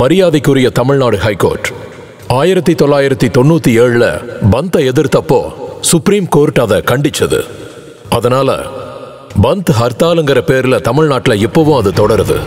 மரியாதைக்குரிய தமிழ்நாடு ஹைகோர்ட் 1997 பந்தை எதிர்த்தப்போ supreme court அதை கண்டிச்சது. அதனால பந்த் ஹர்த்தாலுங்கிற பேர்ல தமிழ்நாட்டில் இப்பவும் அது தொடருது.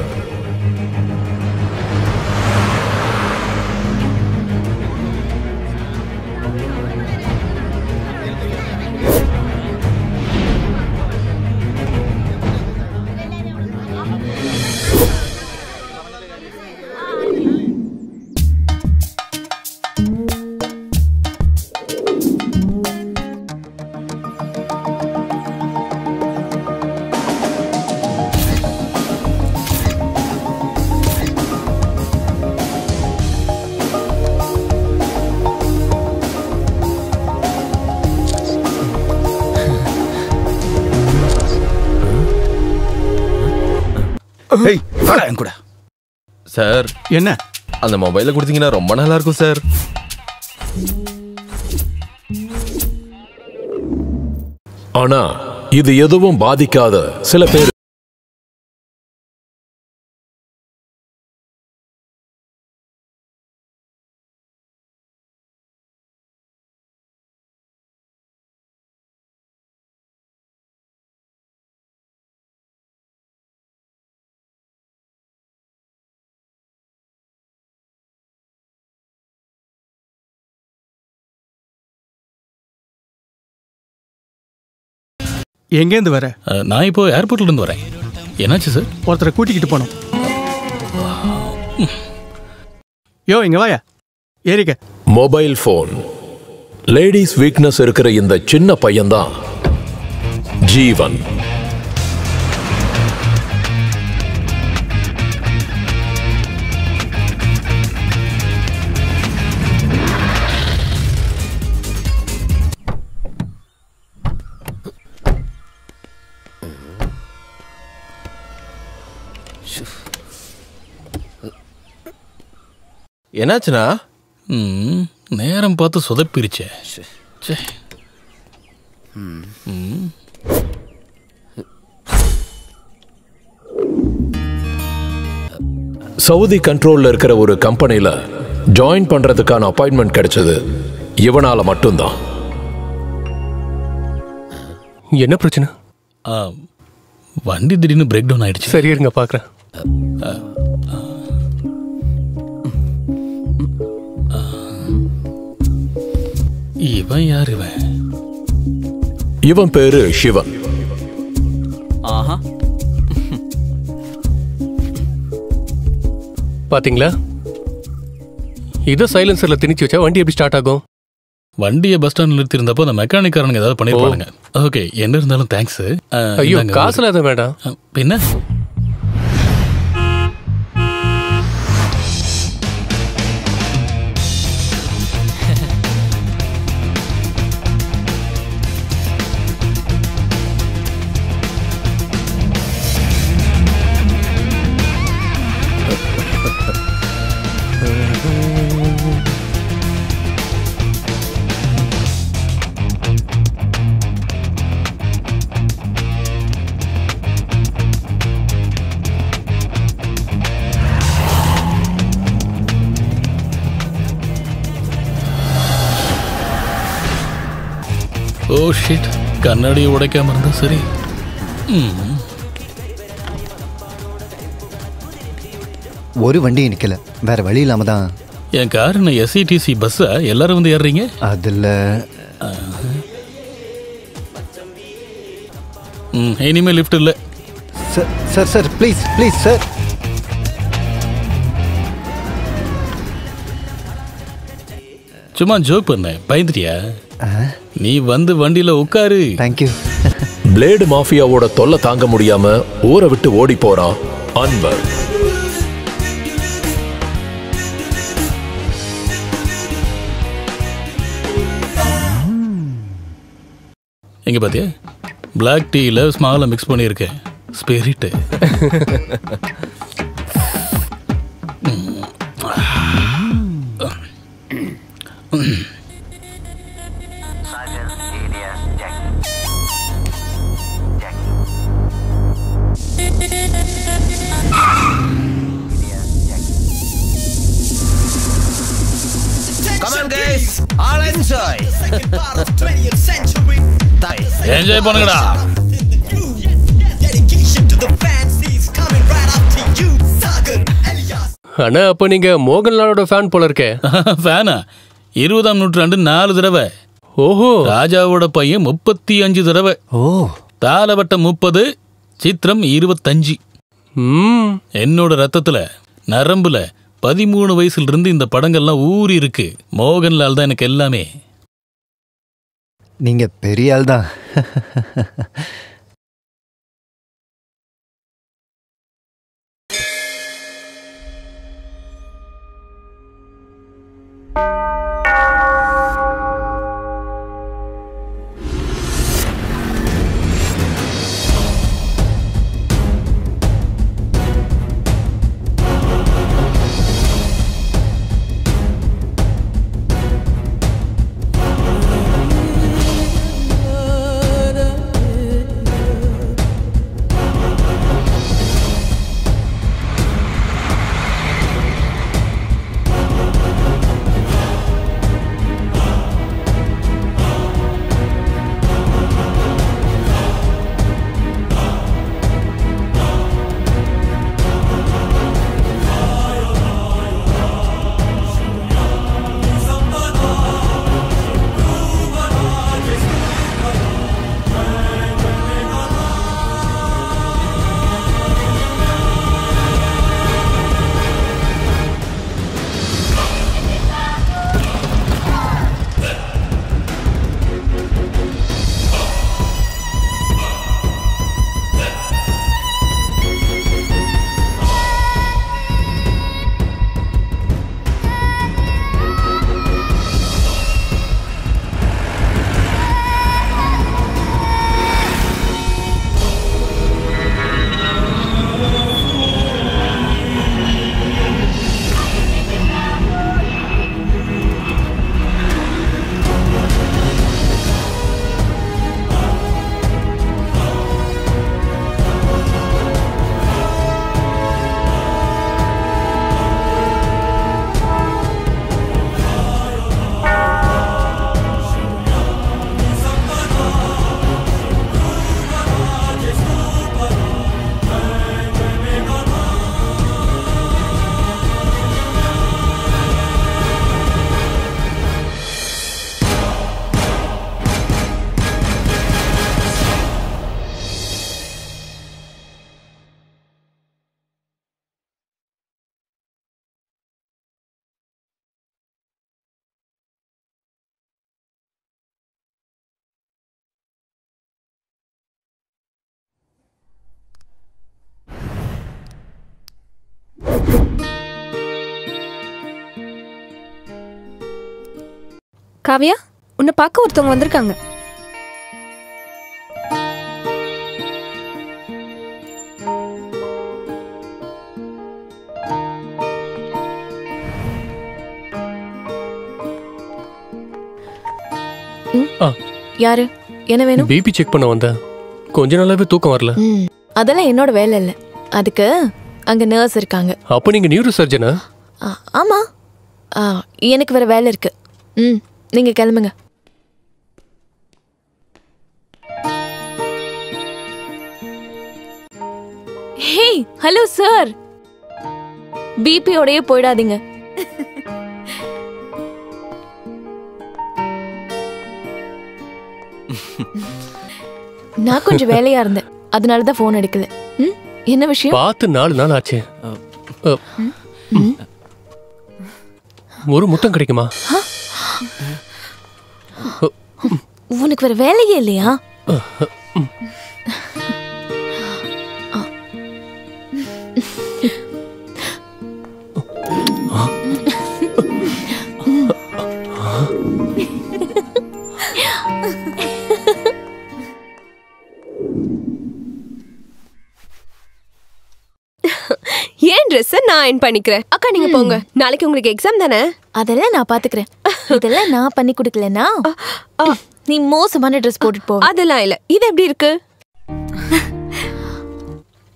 சார் என்ன அந்த மொபைலை கொடுத்தீங்கன்னா ரொம்ப நல்லா இருக்கும் சார். ஆனா இது எதுவும் பாதிக்காத சில பேர் எங்கேருந்து வர? நான் இப்போ ஏர்போர்ட்ல இருந்து வரேன். என்னாச்சு சார்? ஒருத்தரை கூட்டிக்கிட்டு போனோம். யோ இங்க வாயா, ஏறிக்க. மொபைல் போன் லேடிஸ் வீக்னஸ் இருக்கிற இந்த சின்ன பையன்தான் ஜீவன். என்னாச்சுனா? நேரம் பார்த்து சொதப்பிருச்சே. சவுதி கண்ட்ரோல்ல இருக்கிற ஒரு கம்பெனில ஜாயின் பண்றதுக்கான அப்பாயின்மெண்ட் கிடைச்சது இவனால மட்டும்தான். என்ன பிரச்சனை? வண்டி திடீர்னு பிரேக் டவுன் ஆயிடுச்சு. சரி இருங்க பாக்குறேன். இவன் யார்? இவன் பேரு சிவன். பாத்தீங்களா? இதை சைலன்சர்ல திணிச்சு வச்சா வண்டி எப்படி ஸ்டார்ட் ஆகும்? வண்டியை பஸ் ஸ்டாண்ட் நிறுத்தி இருந்தப்போ அந்த மெக்கானிக்காரனுங்க ஏதாவது பண்ணிருப்பாங்க. ஓகே, என்ன இருந்தாலும் தேங்க்ஸ். ஐயோ காசுல அதை வேண்டாம். பின்ன ஓ ஷிட், கண்ணாடியை உடைக்காம இருந்தா சரி. ஒரு வண்டியை நிக்கல, வேற வழி இல்லாம தான். என் கார் என்ன எஸ்இடிசி பஸ்ஸா? எல்லாரும் வந்து ஏறுறீங்க? அதுல இனிமே லிஃப்ட் இல்ல. Sir sir please please sir. சும்மா ஜோக் பண்ணேன், பயந்துட்டியா? நீ வந்து வண்டியில உட்காரு. தேங்க்யூ. பிளேடு மாஃபியாவோட தொல்லை தாங்க முடியாம ஊரை விட்டு ஓடி போறான் அன்பர். எங்க பாத்தியா? பிளாக் டீல ஸ்மால மிக்ஸ் பண்ணியிருக்கேன். ஸ்பிரிட். என்ஜாய் பண்ணுங்கடா. அண்ணா அப்போ நீங்க மோகன்லாலோட ஃபேன் போல இருக்கே. ஃபேனா? 20ஆம் நூற்றாண்டு 4 தடவை. ஓஹோ. ராஜாவோட பையன் 35 தடவை. ஓ. தாளவட்டம் 30, சித்திரம் 25. என்னோட ரத்தத்துல நரம்புல 13 வயசுல இருந்து இந்த படங்கள்லாம் ஊறி இருக்கு. மோகன்லால் தான் எனக்கு எல்லாமே. நீங்க பெரிய ஆள் தான். காவியா, உன்னை பார்க்க ஒருத்தவங்க வந்திருக்காங்க. யாரு? என்ன வேணும்? பிபி செக் பண்ண வந்தேன். கொஞ்ச நாளாவே தூக்கம் வரல. அதெல்லாம் என்னோட வேலை இல்லை. அதுக்கு அங்க நர்ஸ் இருக்காங்க. அப்ப நீங்க நியூரோ சர்ஜனா? ஆமா. எனக்கு வேற வேலை இருக்கு. நீங்க கிளம்புங்க. ஹே, ஹலோ சார். பிபியோடயே போயிடாதீங்க. நான் கொஞ்சம் வேலையா இருந்தேன், அதனாலதான் போன் எடுக்கல. என்ன விஷயம்? பார்த்து 4 நாள் ஆச்சு. ஒரு முத்தம் கிடைக்குமா? உனக்கு வேற வேலையே இல்லையா? ஏன் ட்ரெஸ் நான் அயர்ன் பண்ணிக்கிறேன். அக்கா நீங்க போங்க, நாளைக்கு உங்களுக்கு எக்ஸாம் தானே. அதெல்லாம் நான் பாத்துக்கிறேன். இதெல்லாம் நான் பண்ணி கொடுக்கலனா நீ மோசமான ட்ரெஸ் போட்டுட்டு போ. அதெல்லாம் இல்ல. இது எப்படி இருக்கு?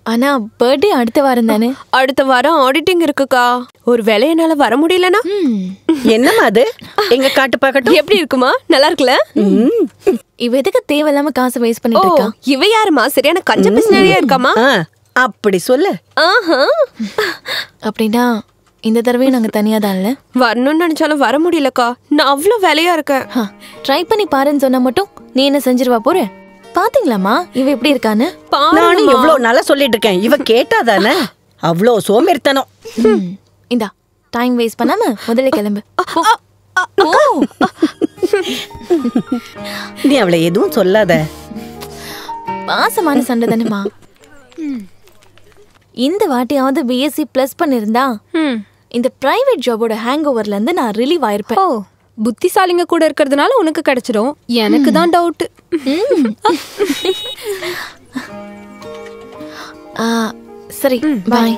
ஆனா பர்த்டே அடுத்த வாரம் தானே. அடுத்த வாரம் ஆடிட்டிங் இருக்குக்கா. ஒரு வேளை என்னால வர முடியலனா என்னம்மா அது? எங்க காட்டு பார்க்கட்டும். எப்படி இருக்குமா? நல்லா இருக்குல்ல? இவ எதுக்கு தேவையில்லாம காசு வேஸ்ட் பண்ணிட்டு இருக்கா? இவ யாருமா? சரியான கஞ்ச பிசினரியா இருக்காமா? அப்படி சொல்லு. அப்படின்னா இந்த தடவையும் நாங்க தனியா தான் இல்ல வரணும்னு நினைச்சாலும் வர முடியலக்கா. நான் அவ்வளவு வேலையா இருக்கேன். ட்ரை பண்ணி பாருன்னு சொன்னா மட்டும் நீ என்ன செஞ்சிருவா போற? பாத்தீங்களாமா இவ எப்படி இருக்கான்னு? நானும் எவ்வளவு நல்லா சொல்லிட்டு இருக்கேன். இவ கேட்டாதானே? அவ்வளோ சோம்பேறித்தனம். இந்தா டைம் வேஸ்ட் பண்ணாம முதல்ல கிளம்பு. நீ அவளை எதுவும் சொல்லாத. பாசமான சண்டை தானேமா. இந்த வாட்டியாவது பிஎஸ்சி பிளஸ் பண்ணிருந்தா இந்த பிரைவேட் ஜாபோட ஹேங் ஓவர்ல இருந்து நான் ரிலீவ் ஆயிருப்பேன். புத்திசாலிங்க கூட இருக்கிறதுனால உனக்கு கிடைச்சிடும். எனக்கு தான் டவுட். சரி பாய்.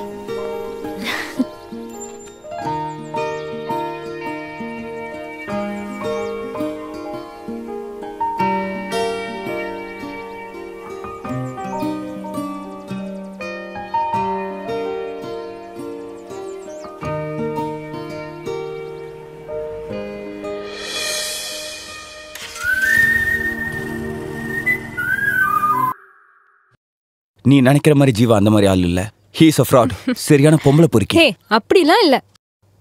நீ நினைக்கிற மாதிரி ஜீவா அந்த மாதிரி ஆள் இல்ல. He is a fraud. சரியான பொம்பளை பொறுக்கி. ஹே, அப்படிலாம் இல்ல.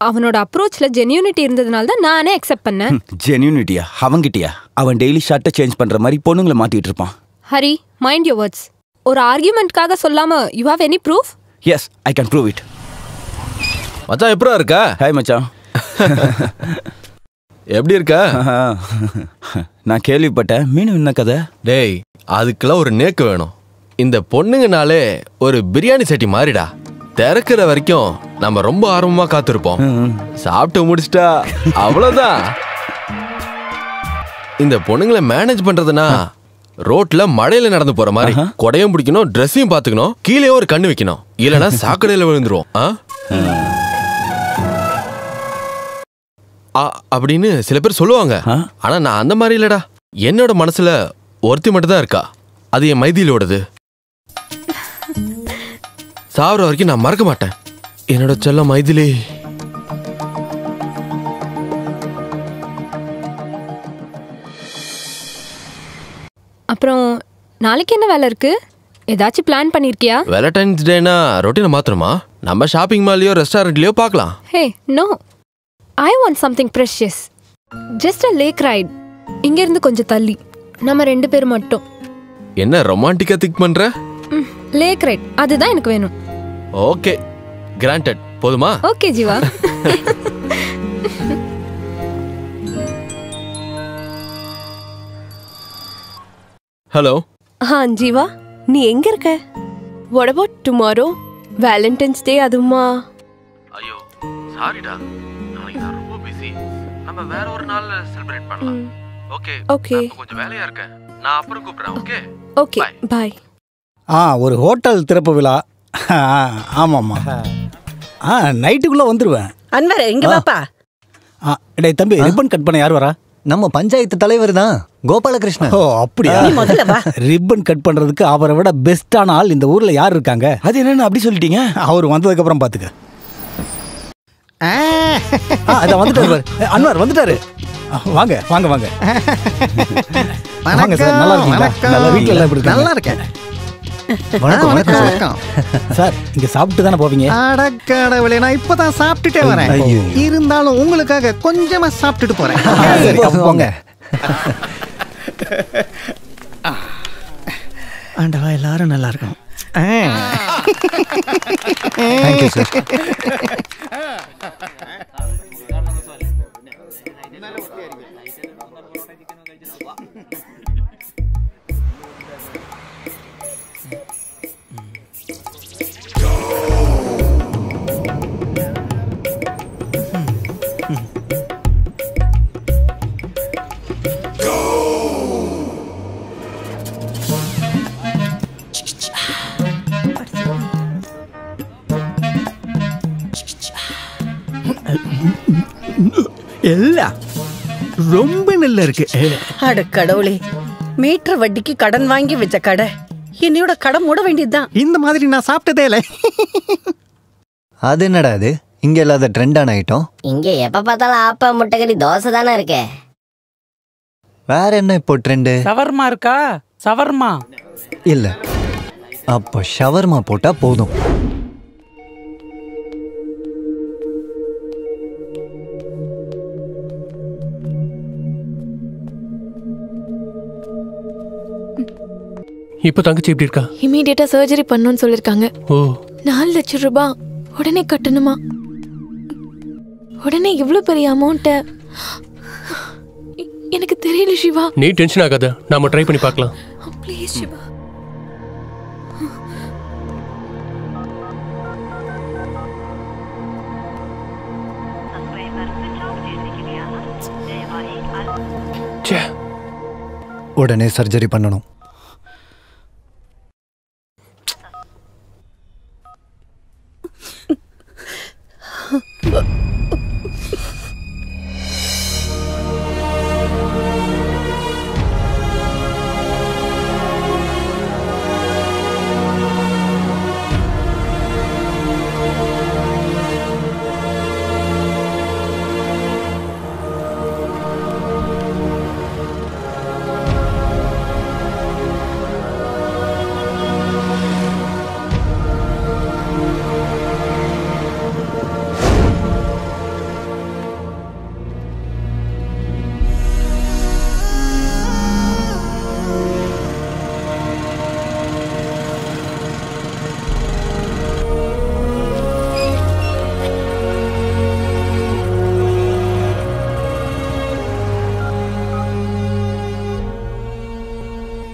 அவனோட அப்ரோச்ல ஜென்யூனிட்டி இருந்ததனால தான் நானே அக்செப்ட் பண்ணேன். ஜென்யூனிட்டியா? அவங்கிட்டியா? அவன் டெய்லி ஷர்ட்டை சேஞ்ச் பண்ற மாதிரி பொண்ணுங்களை மாத்திட்டு இருப்பான். Hari, mind your words. ஒரு ஆர்கியூமெண்ட்காக சொல்லாம you have any proof? Yes, I can prove it. மச்சான் எப்பரா இருக்க? ஹாய் மச்சான். எப்படி இருக்க? நான் கேள்விப்பட்டேன். மீன் என்ன கதை? டேய், அதுக்கெல்லாம் ஒரு நேக்கு வேணும். இந்த பொண்ணுங்கனாலே ஒரு பிரியாணி சட்டி மாறிடா. திறக்கிற வரைக்கும் நம்ம ரொம்ப ஆர்வமா காத்திருப்போம். சாப்பிட்டு முடிச்சிட்டா அவ்வளவுதான். இந்த பொண்ணுங்களை மேனேஜ் பண்றதுனா ரோட்ல மழையில நடந்து போற மாதிரி கொடையும் பிடிக்கணும், ட்ரெஸ்ஸையும் பாத்துக்கணும், கீழே ஒரு கண்ணு வைக்கணும், இல்லனா சாக்கடையில விழுந்துரும் அப்படின்னு சில பேர் சொல்லுவாங்க. ஆனா நான் அந்த மாதிரி இல்லடா. என்னோட மனசுல ஒருத்தி மட்டும் தான் இருக்கா. அது என் மைதிலோடது. சாவர வரைக்கும் நான் மறக்க மாட்டேன் என்னோட செல்ல மைதிலி. அப்புறம் நாளைக்கு என்ன வேலை இருக்கு? ஏதாச்சும் பிளான் பண்ணிருக்கியா? வேலண்டைன்ஸ் டேனா ரொட்டீனை மாத்திரமா? நம்ம ஷாப்பிங் மால்லையோ ரெஸ்டாரண்ட்லயோ பார்க்கலாம். Hey no, I want something precious. Just a lake right. இங்க இருந்து கொஞ்சம் தள்ளி நம்ம 2 பேர் மட்டும். என்ன ரொமான்டிக்கா திங்க் பண்ற? லேக் ரைட் அதுதான் எனக்கு வேணும். Okay, granted. போதுமா? ஓகே ஜீவா. ஹலோ. ஜீவா, நீ எங்க இருக்க? What about tomorrow? வேலண்டைன்ஸ் டே அதுமா? ஐயோ சாரிடா, நாளைக்கு நான் ரொம்ப பிஸி. நம்ம வேற ஒரு நாள்ல செலிப்ரேட் பண்ணலாம். ஓகே ஓகே, கொஞ்சம் வேலையா இருக்கேன். நான் அப்புறம் கூப்பிடுறேன். Okay okay bye. ஒரு ஹோட்டல் திறப்பு விழா. ஆமாம்மா. நைட்டுக்குள்ள வந்துருவேன். அன்வர் எங்க பாப்பா? டேய் தம்பி, ரிப்பன் கட் பண்ண யார் வரா? நம்ம பஞ்சாயத்து தலைவர் தான், கோபாலகிருஷ்ணன். ஓ அப்படியா? ரிப்பன் கட் பண்றதுக்கு அவரை விட பெஸ்டான ஆள் இந்த ஊர்ல யார் இருக்காங்க? அது என்னன்னு அப்படி சொல்லிட்டீங்க? அவர் வந்ததுக்கு அப்புறம் பாத்துக்க. அதான் வந்துட்டாரு அன்வர், வந்துட்டாரு. வாங்க வாங்க வாங்க. வாங்க சார், நல்லா இருக்கீங்களா? நல்லா, வீட்டுல எல்லாம் எப்படி இருக்காங்க? நல்லா இருக்கேன். வணக்கம். சார், இங்க சாப்பிட்டு தானே போவீங்க? அடக்கடவுளே, நான் இப்பதான் சாப்பிட்டுட்டே வரேன். இருந்தாலும் உங்களுக்காக கொஞ்சமா சாப்பிட்டுட்டு போறேன். போங்க. ஆண்டவா, எல்லாரும் நல்லா இருக்கணும். Thank you sir. எல்லாம் ரொம்ப நல்லா இருக்கு. அட கடவுளே, மீட்டர் வட்டிக்கு கடன் வாங்கி வச்ச கடை என்னையோட கடை மூட வேண்டியதுதான். இந்த மாதிரி நான் சாப்பிட்டதே இல்லை. அது என்னடா அது இங்க இல்லாத ட்ரெண்டான ஐட்டம்? இங்க எப்ப பார்த்தாலும் ஆப்பா முட்டைக்கறி தோசை தானே இருக்கே. வேற என்ன இப்போ ட்ரெண்டு? ஷவர்மா இருக்கா? ஷவர்மா இல்ல, அப்போ ஷவர்மா போட்டா போதும். இப்போ தங்கச்சி எப்படி இருக்கா? இமீடியட்டா சர்ஜரி பண்ணணும்னு சொல்லிருக்காங்க. ஓ, 4 லட்சம் ரூபாய் உடனே கட்டணுமா? உடனே இவ்வளவு பெரிய அமௌண்ட்ட எனக்கு தெரியல சிவா. நீ டென்ஷன் ஆகாத, நாம ட்ரை பண்ணி பார்க்கலாம். ப்ளீஸ் சிவா. உடனே சர்ஜரி பண்ணணும்.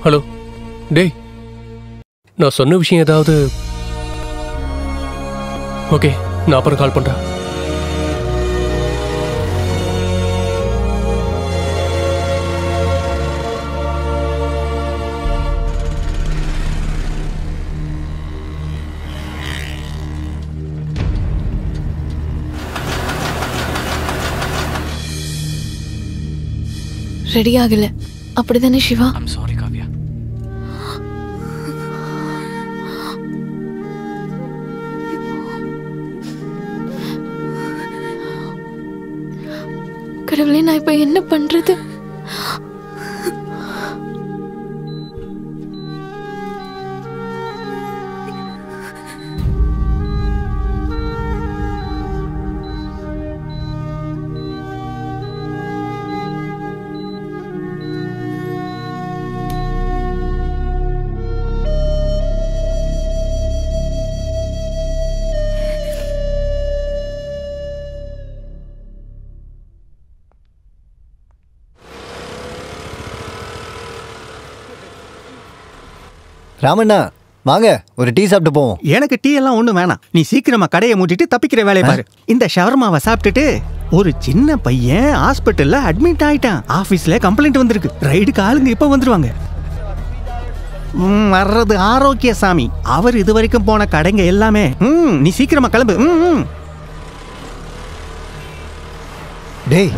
ஹலோ டேய், நான் சொன்ன விஷயம் ஏதாவது? ஓகே, நான் அப்புறம் கால் பண்றேன். ரெடி ஆகல அப்படிதானே சிவா? சாரி காவ்யா. கடவுளே, நான் இப்ப என்ன பண்றது? ராமண்ணா வாங்க, ஒரு டீ சாப்பிட்டு போவோம். எனக்கு டீ எல்லாம் ஒண்ணும் வேணாம். நீ சீக்கிரமா கடையை மூட்டிட்டு தப்பிக்கிற வேலையை பாரு. இந்த ஷவர்மாவை சாப்பிட்டுட்டு ஒரு சின்ன பையன் ஹாஸ்பிட்டல்ல அட்மிட் ஆயிட்டான். ஆபீஸ்ல கம்ப்ளைண்ட் வந்திருக்கு. ரைடுக்கு ஆளுங்க இப்ப வந்துருவாங்க. வர்றது ஆரோக்கிய சாமி. அவர் இது வரைக்கும் போன கடைங்க எல்லாமே. நீ சீக்கிரமா கிளம்பு. டேய்,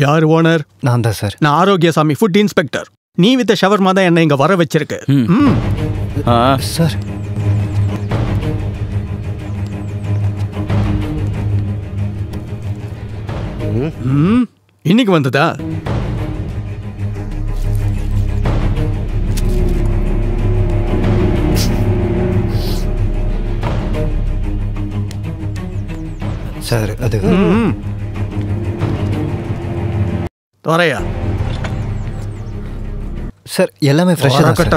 யார் ஓனர்? நான் தான் சார். நான் ஆரோக்கியசாமி, ஃபுட் இன்ஸ்பெக்டர். நீ வித்த ஷவர்மா தான் என்ன இங்க வர வச்சிருக்கு. சார், இன்னைக்கு வந்ததா? சார் அது தோரையா சார், எல்லாமே ஃப்ரெஷ்ஷாக தான் sir.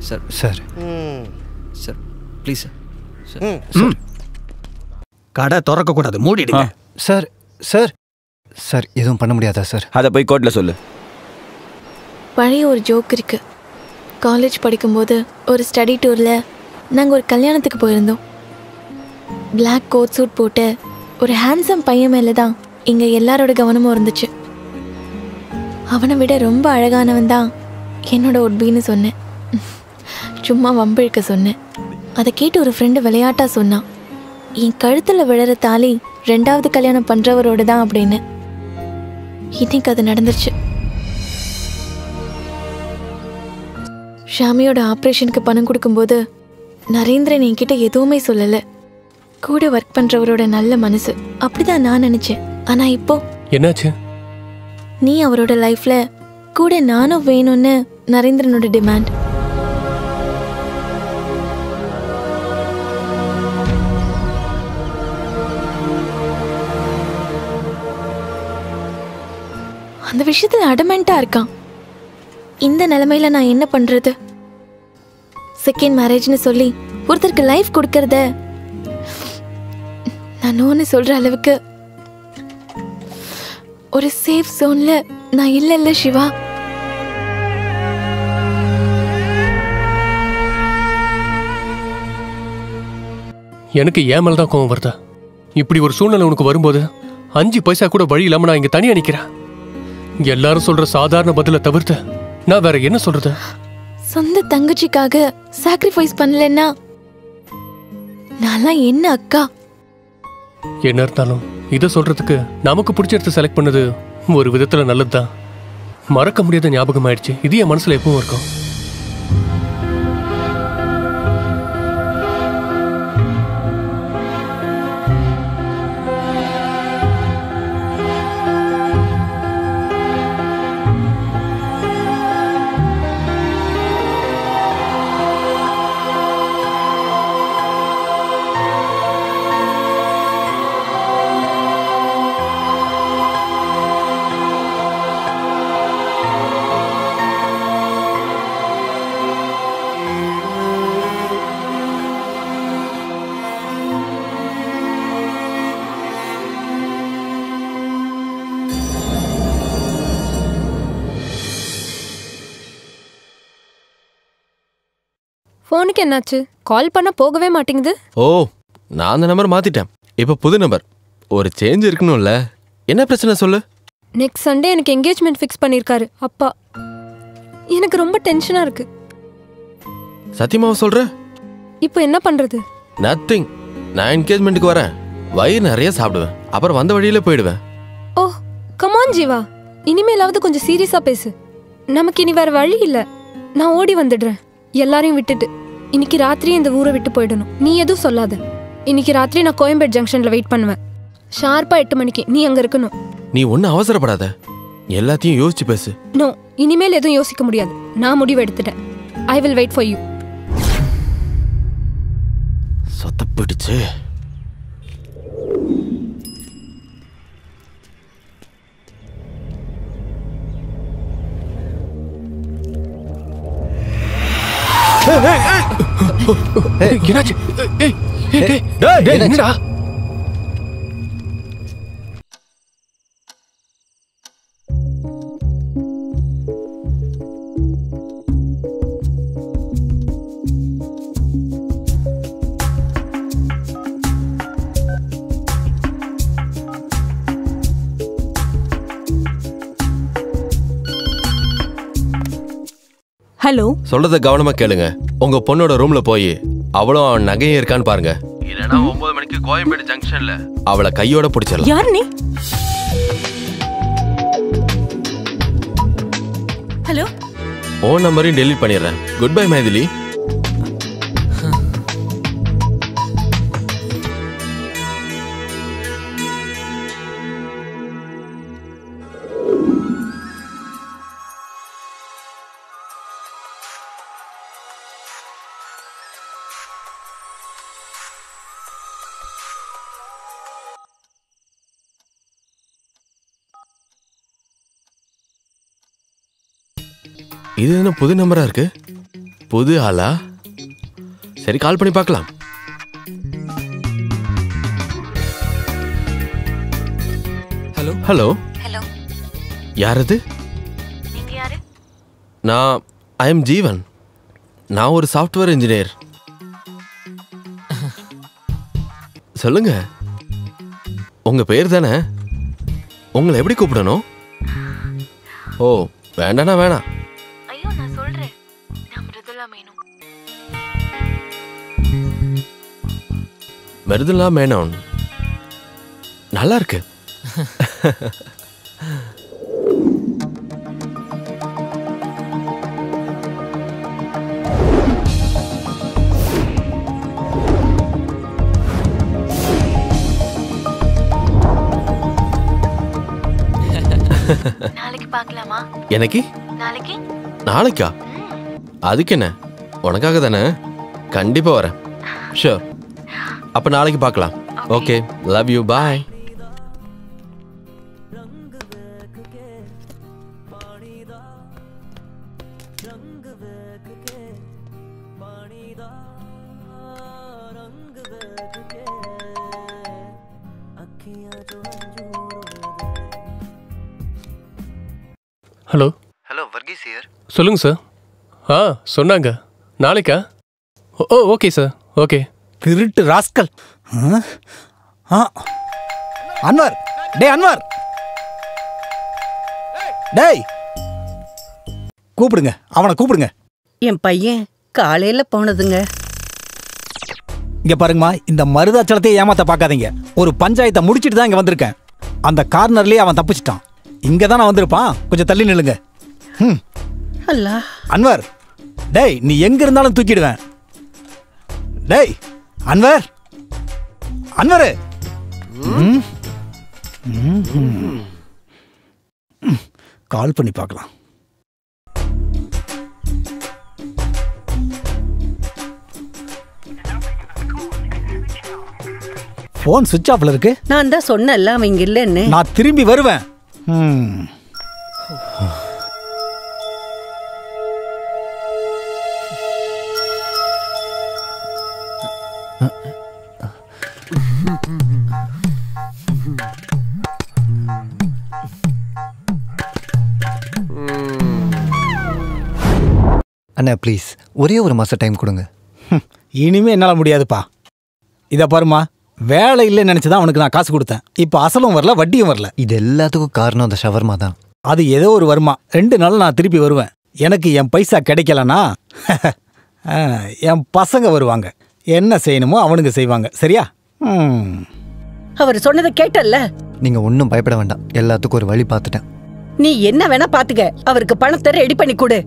Sir sir sir please sir. Sir கடை திறக்க கூடாது, மூடிடுங்க. சார் சார் சார் எதுவும் பண்ண முடியாதா சார்? அதை போய் கோர்ட்ல சொல்லு. பழைய ஒரு ஜோக் இருக்கு. காலேஜ் படிக்கும்போது ஒரு ஸ்டடி டூர்ல நாங்கள் ஒரு கல்யாணத்துக்கு போயிருந்தோம். பிளாக் கோட் சூட் போட்டு ஒரு ஹேண்ட்ஸம் பையன் மேலே தான் இங்கே எல்லாரோட கவனமும் இருந்துச்சு. அவனை விட ரொம்ப அழகானவன் தான் என்னோட உட்பின்னு சொன்னேன். சும்மா வம்பிழுக்க சொன்னேன். அதை கேட்டு ஒரு ஃப்ரெண்டு விளையாட்டாக சொன்னான், என் கழுத்தில் விழற தாலி 2வது கல்யாணம் பண்ணுறவரோட தான் அப்படின்னு. இன்னைக்கு அது நடந்துருச்சு. ஷாமியோட ஆப்ரேஷனுக்கு பணம் கொடுக்கும்போது நரேந்திரன் என்கிட்ட எதுவுமே சொல்லலை. கூட ஒர்க் பண்ணுறவரோட நல்ல மனசு அப்படிதான் நான் நினச்சேன். ஆனால் இப்போ என்னாச்சு? நீ அவரோட லைஃப்ல கூட நானும் வேணும்னு நரேந்திரனோட டிமாண்ட். அந்த விஷயத்துல அடமெண்டா இருக்கான். இந்த நிலைமையில நான் என்ன பண்றது? செகண்ட் மேரேஜ்னு சொல்லி ஒருத்தருக்கு லைஃப் கொடுக்கறத நான் நோன்னு சொல்ற அளவுக்கு ஒரு சேஃப் ஜோன்ல நான் இல்ல சிவா. எனக்கு ஏன் மேலதான் கோவம் வருதா? இப்படி ஒரு சூழ்நிலை உனக்கு வரும்போது 5 பைசா கூட வழி இல்லாம நான் இங்க தனியா நிக்கிறேன். எல்லாரும் சொல்ற சாதாரண பதில தவிர்த்து நான் வேற என்ன சொல்றது? சொந்த தங்கச்சிக்காக சாக்ரிஃபைஸ் பண்ணலன்னா நான் என்ன அக்கா? என்ன இருந்தாலும் இதை சொல்றதுக்கு நமக்கு பிடிச்ச இடத்த செலக்ட் பண்ணது ஒரு விதத்துல நல்லதுதான். மறக்க முடியாத ஞாபகம் ஆயிடுச்சு. இது என் மனசுல எப்பவும் இருக்கும். ஃபோனுக்கு என்னாச்சு? கால் பண்ண போகவே மாட்டேங்குது. ஓ, நான் அந்த நம்பர் மாத்திட்டேன். இப்போ புது நம்பர். ஒரு சேஞ்ச் இருக்கணும்ல. என்ன பிரச்சனை சொல்லு? நெக்ஸ்ட் சண்டே எனக்கு என்கேஜ்மெண்ட் ஃபிக்ஸ் பண்ணிருக்காரு அப்பா. எனக்கு ரொம்ப டென்ஷனா இருக்கு. சத்தியமாவ சொல்ற? இப்போ என்ன பண்றது? நத்திங். நான் என்கேஜ்மெண்ட்டுக்கு வரேன். வயிறு நிறைய சாப்பிடுவேன். அப்புறம் வந்த வழியில போயிடுவேன். ஓ கமான் ஜீவா, இனிமேலாவது கொஞ்சம் சீரியஸா பேசு. நமக்கு இனி வேற வழி இல்ல. நான் ஓடி வந்துடுறேன் எல்லாரையும் விட்டுட்டு. இன்னைக்கு ராத்திரி இந்த ஊரை விட்டு போயிடணும். நீ எதுவும் சொல்லாத. இன்னைக்கு ராத்திரி நான் கோயம்பேடு ஜங்ஷன்ல வெயிட் பண்ணுவேன். ஷார்ப்பா 8 மணிக்கு நீ அங்க இருக்கணும். நீ ஒன்னும் அவசரப்படாத. எல்லாத்தையும் யோசிச்சு பேசு. நோ, இனிமேல் எதுவும் யோசிக்க முடியாது. நான் முடிவு எடுத்துட்டேன். I will wait for you. சொத்த பிடிச்சு என்னாச்சு? என்னடா? ஹலோ, சொல்றத கவனமா கேளுங்க. உங்க பொண்ணோட ரூம்ல போய் அவளும் அவன் நகையும் இருக்கான்னு பாருங்க. இல்லனா 9 மணிக்கு கோயம்பேடு ஜங்ஷன்ல அவளை கையோட பிடிச்சிடலாம். யார் நீ? ஹலோ, ஓ நம்பரையும் டெலீட் பண்ணிடுறேன். Good bye Maithili. இது என்ன புது நம்பரா இருக்கு? புது ஆளா? சரி, கால் பண்ணி பார்க்கலாம். ஹலோ ஹலோ ஹலோ, யார் அது? நீங்க யாரு? நான் ஐ எம் ஜீவன். நான் ஒரு சாஃப்ட்வேர் இன்ஜினியர். சொல்லுங்க. உங்க பேர் தானே? உங்களை எப்படி கூப்பிடணும்? ஓ, வேண்டானா வேணாம். ஐயோ நான் சொல்றேன். நான் மிருதுலா மேனன். மிருதுலா மேனன். நல்லா இருக்கு. நாளைக்கு பார்க்கலாமா? எனக்கு நாளைக்கு? நாளைக்கா? அதுக்கு என்ன, உனக்காக தானே. கண்டிப்பா வரேன். ஷூர். அப்ப நாளைக்கு பார்க்கலாம். Okay, love you, bye. Hello. Hello Varghese here. சொல்லுங்க சார். சொன்னாங்க நாளைக்கா? Oh okay sir, okay. திருட்டு ராஸ்கல். அன்வர், டேய் அன்வர், டேய் கூப்பிடுங்க, அவனை கூப்பிடுங்க. என் பையன் காலையில போனதுங்க. இங்க பாருங்கம்மா, இந்த மருதாச்சலத்தையே ஏமாத்த பார்க்காதீங்க. ஒரு பஞ்சாயத்தை முடிச்சிட்டு தான் இங்க வந்திருக்கேன். அந்த கார்னர்லயே அவன் தப்பிச்சிட்டான். இங்க தான் நான் வந்திருப்பான். கொஞ்சம் தள்ளி நில்லுங்க. அன்வர், டேய் நீ எங்க இருந்தாலும் தூக்கிடுவேன். டேய் அன்வர், அன்வர், கால் பண்ணி பார்க்கலாம். போன் சுவிட்ச் ஆஃப்ல இருக்கு. நான் தான் சொன்னேன்ல அவன் இங்க இல்லைன்னு. நான் திரும்பி வருவேன். அண்ணா ப்ளீஸ் ஒரே ஒரு மாசம் டைம் கொடுங்க. இனிமே என்னால முடியாதுப்பா. இதை பாருமா, வேலை இல்லைன்னு நினைச்சுதான் அவனுக்கு நான் காசு கொடுத்தேன். இப்போ அசலும் வரல, வட்டியும் வரல. இது எல்லாத்துக்கும் காரணம் அந்த ஷவர்மா தான். அது ஏதோ ஒரு வருமா, 2 நாள் நான் திருப்பி வருவேன். எனக்கு என் பைசா கிடைக்கலனா என் பசங்க வருவாங்க. என்ன செய்யணுமோ அவனுங்க செய்வாங்க. சரியா? அவர் சொன்னதை கேட்டல்ல. நீங்க ஒன்றும் பயப்பட வேண்டாம், எல்லாத்துக்கும் ஒரு வழி பார்த்துட்டேன். நீ என்ன வேணா பாத்துக்க, அவருக்கு பணத்தை ரெடி பண்ணி கொடு.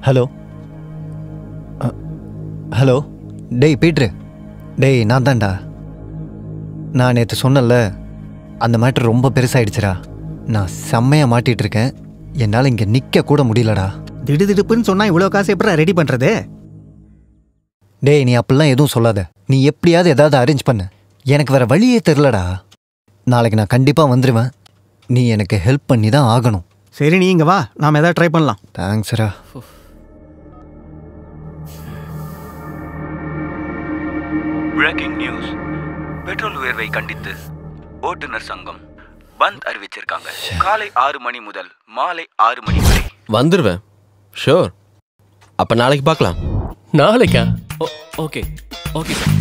ஹலோ ஹலோ, டேய் பீட்ரு, டேய் நான் தான்டா. நான் நேற்று சொன்னல, அந்த மேட்ரு ரொம்ப பெருசாயிடுச்சுடா. நான் செம்மையாக மாட்டிகிட்டு இருக்கேன். என்னால் இங்கே நிற்க கூட முடியலடா. திடுதிடுப்புன்னு சொன்னா இவ்வளோ காசு எப்படி ரெடி பண்ணுறது? டேய் நீ அப்படிலாம் எதுவும் சொல்லாத. நீ எப்படியாவது ஏதாவது அரேஞ்ச் பண்ணு. எனக்கு வேற வழியே தெரிலடா. நாளைக்கு நான் கண்டிப்பாக வந்துடுவேன். நீ எனக்கு ஹெல்ப் பண்ணி தான் ஆகணும். சரி நீ இங்கே வா, நாம் எதாவது ட்ரை பண்ணலாம். தேங்க்ஸ்ரா. Breaking news. பெட்ரோல் உயர்வை கண்டித்து ஓட்டுநர் சங்கம் பந்த் அறிவிச்சிருக்காங்க. காலை 6 மணி முதல் மாலை 6 மணி வரை. வந்துருவேன். ஷூர். அப்ப நாளைக்கு பார்க்கலாம். நாளைக்கா? Okay okay sir.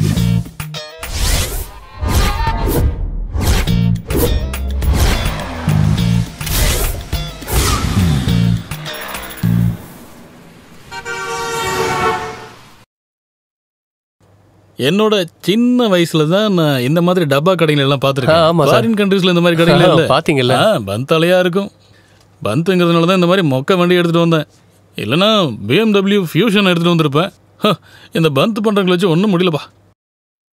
என்னோட சின்ன வயசுல தான் நான் இந்த மாதிரி டப்பா கடைகள் எல்லாம் பார்த்துருக்கேன். ஃபாரின் கண்ட்ரீஸ்ல இந்த மாதிரி கடைகள் இல்லை. பாத்தீங்களா? பந்தாலையா இருக்கும். பந்துங்கிறதுனால தான் இந்த மாதிரி மொக்க வண்டி எடுத்துட்டு வந்தேன். இல்லைன்னா BMW ஃபியூஷன் எடுத்துட்டு வந்திருப்பேன். இந்த பந்த் பண்றவங்களை வச்சு ஒன்றும் முடியலப்பா.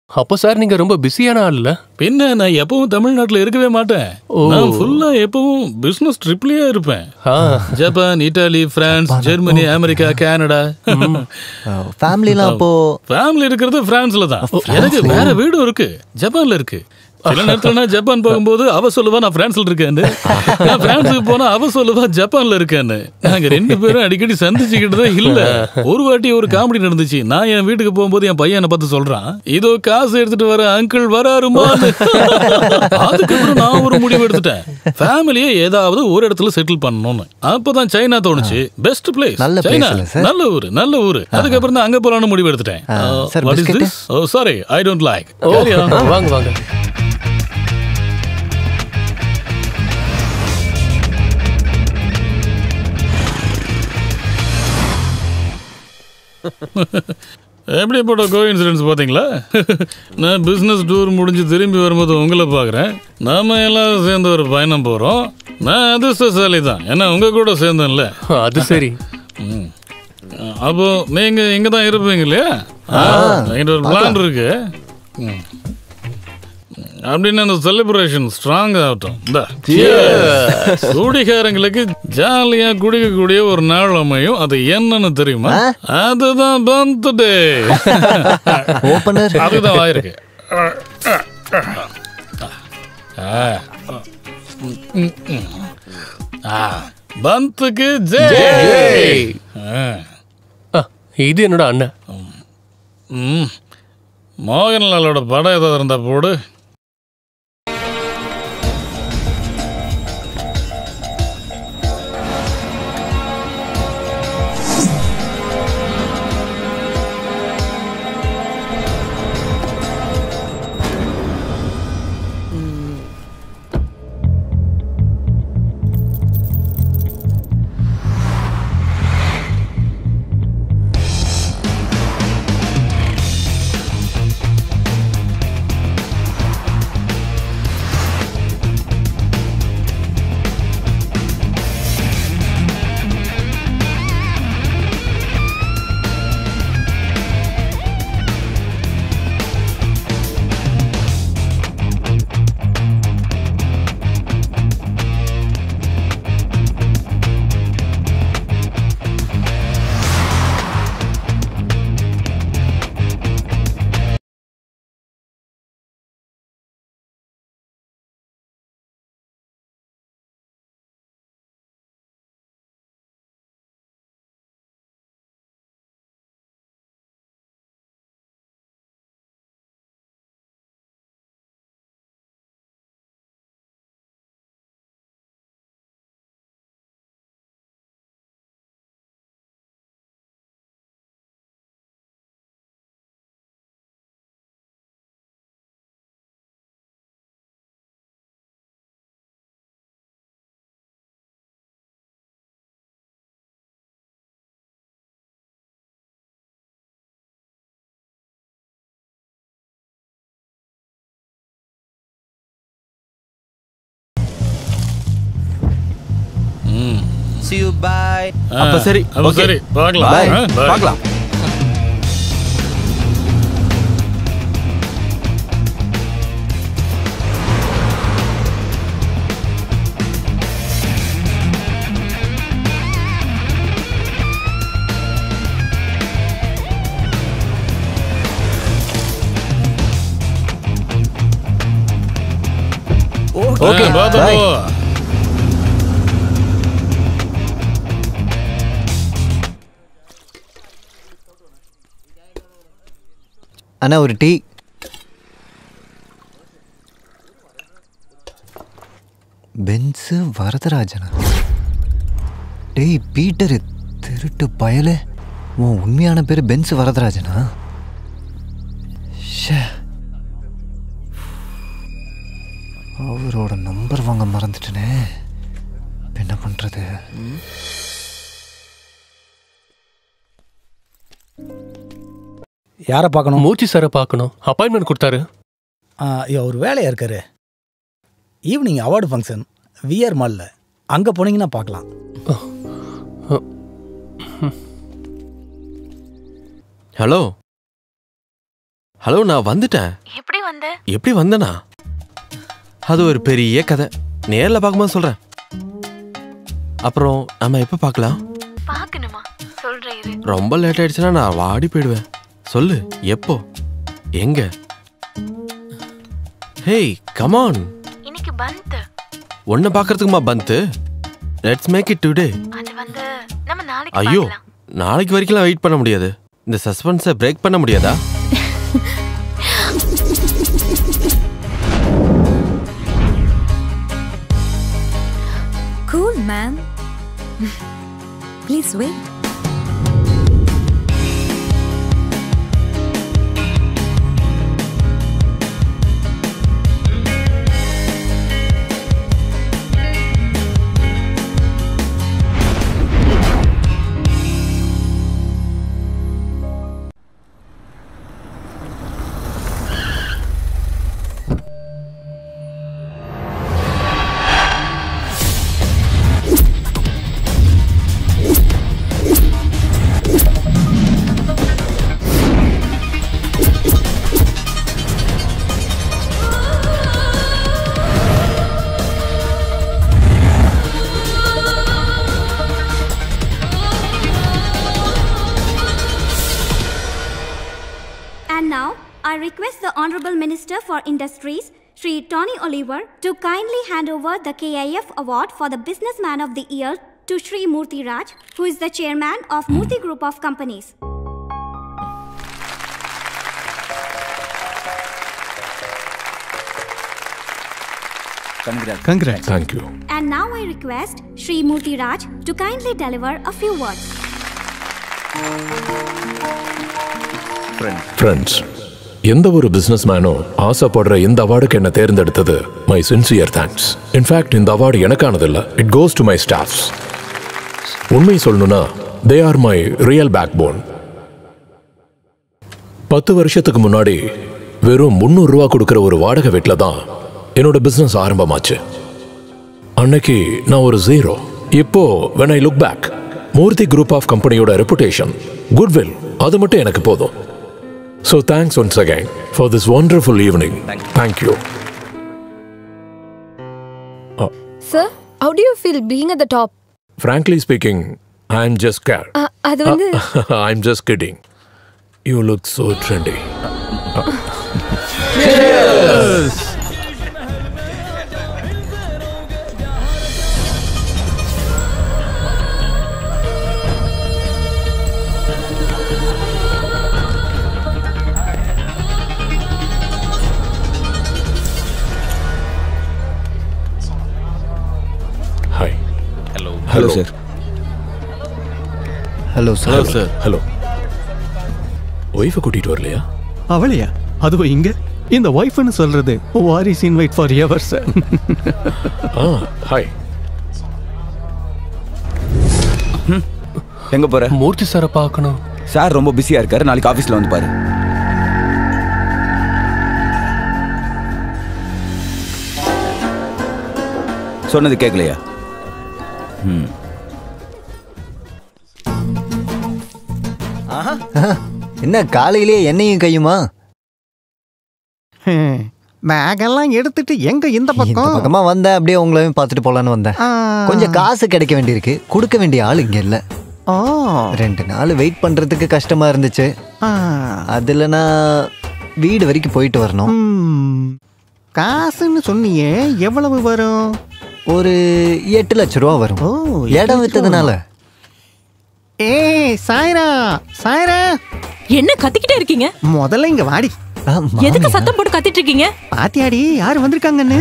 அப்போ சார் நீங்க ரொம்ப பிஸியான ஆள் இல்ல? பின்ன நான் எப்பவும் தமிழ்நாட்டில் இருக்கவே மாட்டேன். நான் ஃபுல்லா எப்பவும் பிசினஸ் ட்ரிப்லயே இருப்பேன். Japan, Italy, France, Germany, America, Canada. ஃபேமிலிலாம் அப்போ ஃபேமிலி இருக்கிறது பிரான்ஸ்ல தான். எனக்கு வேற வீடும் இருக்கு, ஜப்பான்ல இருக்கு. சில நேரத்துல நான் ஜப்பான் போகும்போது அவ சொல்லுவா நான் பிரான்ஸ்ல இருக்கேன்னு, நான் பிரான்ஸுக்கு போனா அவ சொல்லுவா ஜப்பான்ல இருக்கேன்னு. நாங்க 2 பேரும் அடிக்கடி சந்திச்சுக்கிட்டதே இல்ல. ஒரு வாட்டி ஒரு காமெடி நடந்துச்சு. நான் என் வீட்டுக்கு போகும்போது என் பையனை பார்த்து சொல்றான், இதோ காசு எடுத்துட்டு வர அங்கிள் வராருமா. அதுக்கப்புறம் நான் ஒரு முடிவு எடுத்துட்டேன், ஃபேமிலியை ஏதாவது ஒரு இடத்துல செட்டில் பண்ணணும்னு. அப்பதான் சைனா தோணுச்சு. பெஸ்ட் பிளேஸ் சைனா, நல்ல ஊரு நல்ல ஊரு. அதுக்கப்புறம் தான் அங்க போலான்னு முடிவு எடுத்துட்டேன். What is this? Oh sorry, I don't like. வாங்க வாங்க. எப்படிப்பட்ட கோஇன்சிடென்ஸ் பார்த்தீங்களா? நான் பிஸ்னஸ் டூர் முடிஞ்சு திரும்பி வரும்போது உங்களை பார்க்குறேன். நாம எல்லாரும் சேர்ந்து ஒரு பயணம் போகிறோம். நான் அதிர்ஷ்டசாலி தான், ஏன்னா உங்கள் கூட சேர்ந்தேன்ல. அது சரி. அப்போ நீங்க இங்க தான் இருப்பீங்க இல்லையா? என்கிட்ட ஒரு பிளான் இருக்கு. அப்படின்னு அந்த செலிப்ரேஷன் ஸ்ட்ராங் ஆகட்டும். குடிகாரங்களுக்கு ஜாலியா குடிக்கக்கூடிய ஒரு நாள் அமையும். அது என்னன்னு தெரியுமா? அதுதான் பர்த்டே. அதுதான் ஆயிருக்கு. பந்துக்கு ஜெய். இது என்னோட அண்ணன். மோகன்லாலோட படம் ஏதாவது இருந்தா போடு. See you, bye. அப்ப சரி, அப்ப சரி, பார்க்கலாம். Bye. பார்க்கலாம். ஓகே, பாத்து போ. அண்ணா ஒரு டீ. பென்ஸு வரதராஜனா? டேய் பீட்டரு, திருட்டு பயலே, உன் உண்மையான பேர் பென்ஸு வரதராஜனா? அவரோட நம்பர் வாங்க மறந்துட்டேனே, என்ன பண்றது? யாரை பார்க்கணும்? மூச்சி சாரை பார்க்கணும். அப்பாயின்மெண்ட் கொடுத்தாரு. ஒரு வேலையா இருக்காரு. ஈவினிங் அவார்டு ஃபங்க்ஷன் விஆர் மால்ல, அங்கே போனீங்கன்னா பார்க்கலாம். ஹலோ ஹலோ, நான் வந்துட்டேன். எப்படி வந்தனா? அது ஒரு பெரிய கதை, நேர்ல பார்க்கும்போது சொல்றேன். அப்புறம் நம்ம எப்ப பார்க்கலாம்? ரொம்ப லேட் ஆயிடுச்சுன்னா நான் வாடி போயிடுவேன். சொல்லு, எப்போ, எங்க? Hey come on. இன்னைக்கு பந்த். ஒன்ன பார்க்கிறதுக்குமா bandh? Let's make it today. அது வந்து நம்ம நாளைக்கு ஐயோ, நாளைக்கு வரைக்கும் வெயிட் பண்ண முடியாது. இந்த சஸ்பென்ஸை பிரேக் பண்ண முடியாதா? Cool, man. Please wait. I request the Honorable Minister for Industries, Sri Tony Oliver, to kindly hand over the KIF Award for the Businessman of the Year to Sri Murthy Raj, who is the chairman of Murthy Group of Companies. Congrats. Thank you. And now I request Sri Murthy Raj to kindly deliver a few words. Friends, எந்த ஒரு business மேனோ ஆசைப்படுற இந்த அவார்டுக்கு என்ன தேர்ந்தெடுத்தது my sincere thanks. In fact இந்த அவார்டு எனக்கானதில்ல, it goes to my staffs. உண்மை சொல்லணும்னா they are my real backbone. 10 வருஷத்துக்கு முன்னாடி வெறும் 300 ரூபா கொடுக்குற ஒரு வாடகை வீட்டில் தான் என்னோட பிசினஸ் ஆரம்பமாச்சு. அன்னைக்கு நான் ஒரு ஜீரோ. இப்போ when I look back, Murthy group of கம்பெனியோட ரெப்புடேஷன், குட்வில், அது மட்டும் எனக்கு போதும். So thanks once again for this wonderful evening. Thank you. Sir, how do you feel being at the top? Frankly speaking, I'm just scared. அது வந்து I'm just kidding. You look so trendy. Cheers! Hello sir. Hello sir. Hello sir. Hello. Wifi கூட்டிட்டு வரலையா? அவளையா? அதுவும் இங்க இந்த ஒய்ஃப்னு சொல்றது Waris invite for ever sir. Hi. எங்க போற? மூர்த்தி சாரை பார்க்கணும். சார் ரொம்ப பிஸியா இருக்காரு, நாளைக்கு ஆபீஸ்ல வந்து பாரு. சொன்னது கேட்கலையா? என்ன காலையிலேயே என்னையும் கையுமா? பேகெல்லாம் எடுத்துட்டு எங்க இந்த பக்கமா வந்தேன், அப்படியே உங்களையும் பார்த்துட்டு போலான்னு வந்தேன். கொஞ்சம் காசு கிடைக்க வேண்டியிருக்கு, கொடுக்க வேண்டிய ஆள் இங்க இல்ல. 2 நாள் வெயிட் பண்றதுக்கு கஷ்டமா இருந்துச்சு. அதுல நான் வீடு வரைக்கும் போயிட்டு வரணும். காசுன்னு சொன்னியே, எவ்வளவு வரும்? ஒரு 8 லட்சம் ரூபா வரும். இடம் வித்ததுனால. சாய்ரா, சாய்ரா, என்ன கத்திக்கிட்டே இருக்கீங்க? முதல்ல இங்க வாடி. எதுக்கு சத்தம் போட்டு கத்திட்டு இருக்கீங்க? பாத்தியாடி யாரு வந்திருக்காங்கன்னு?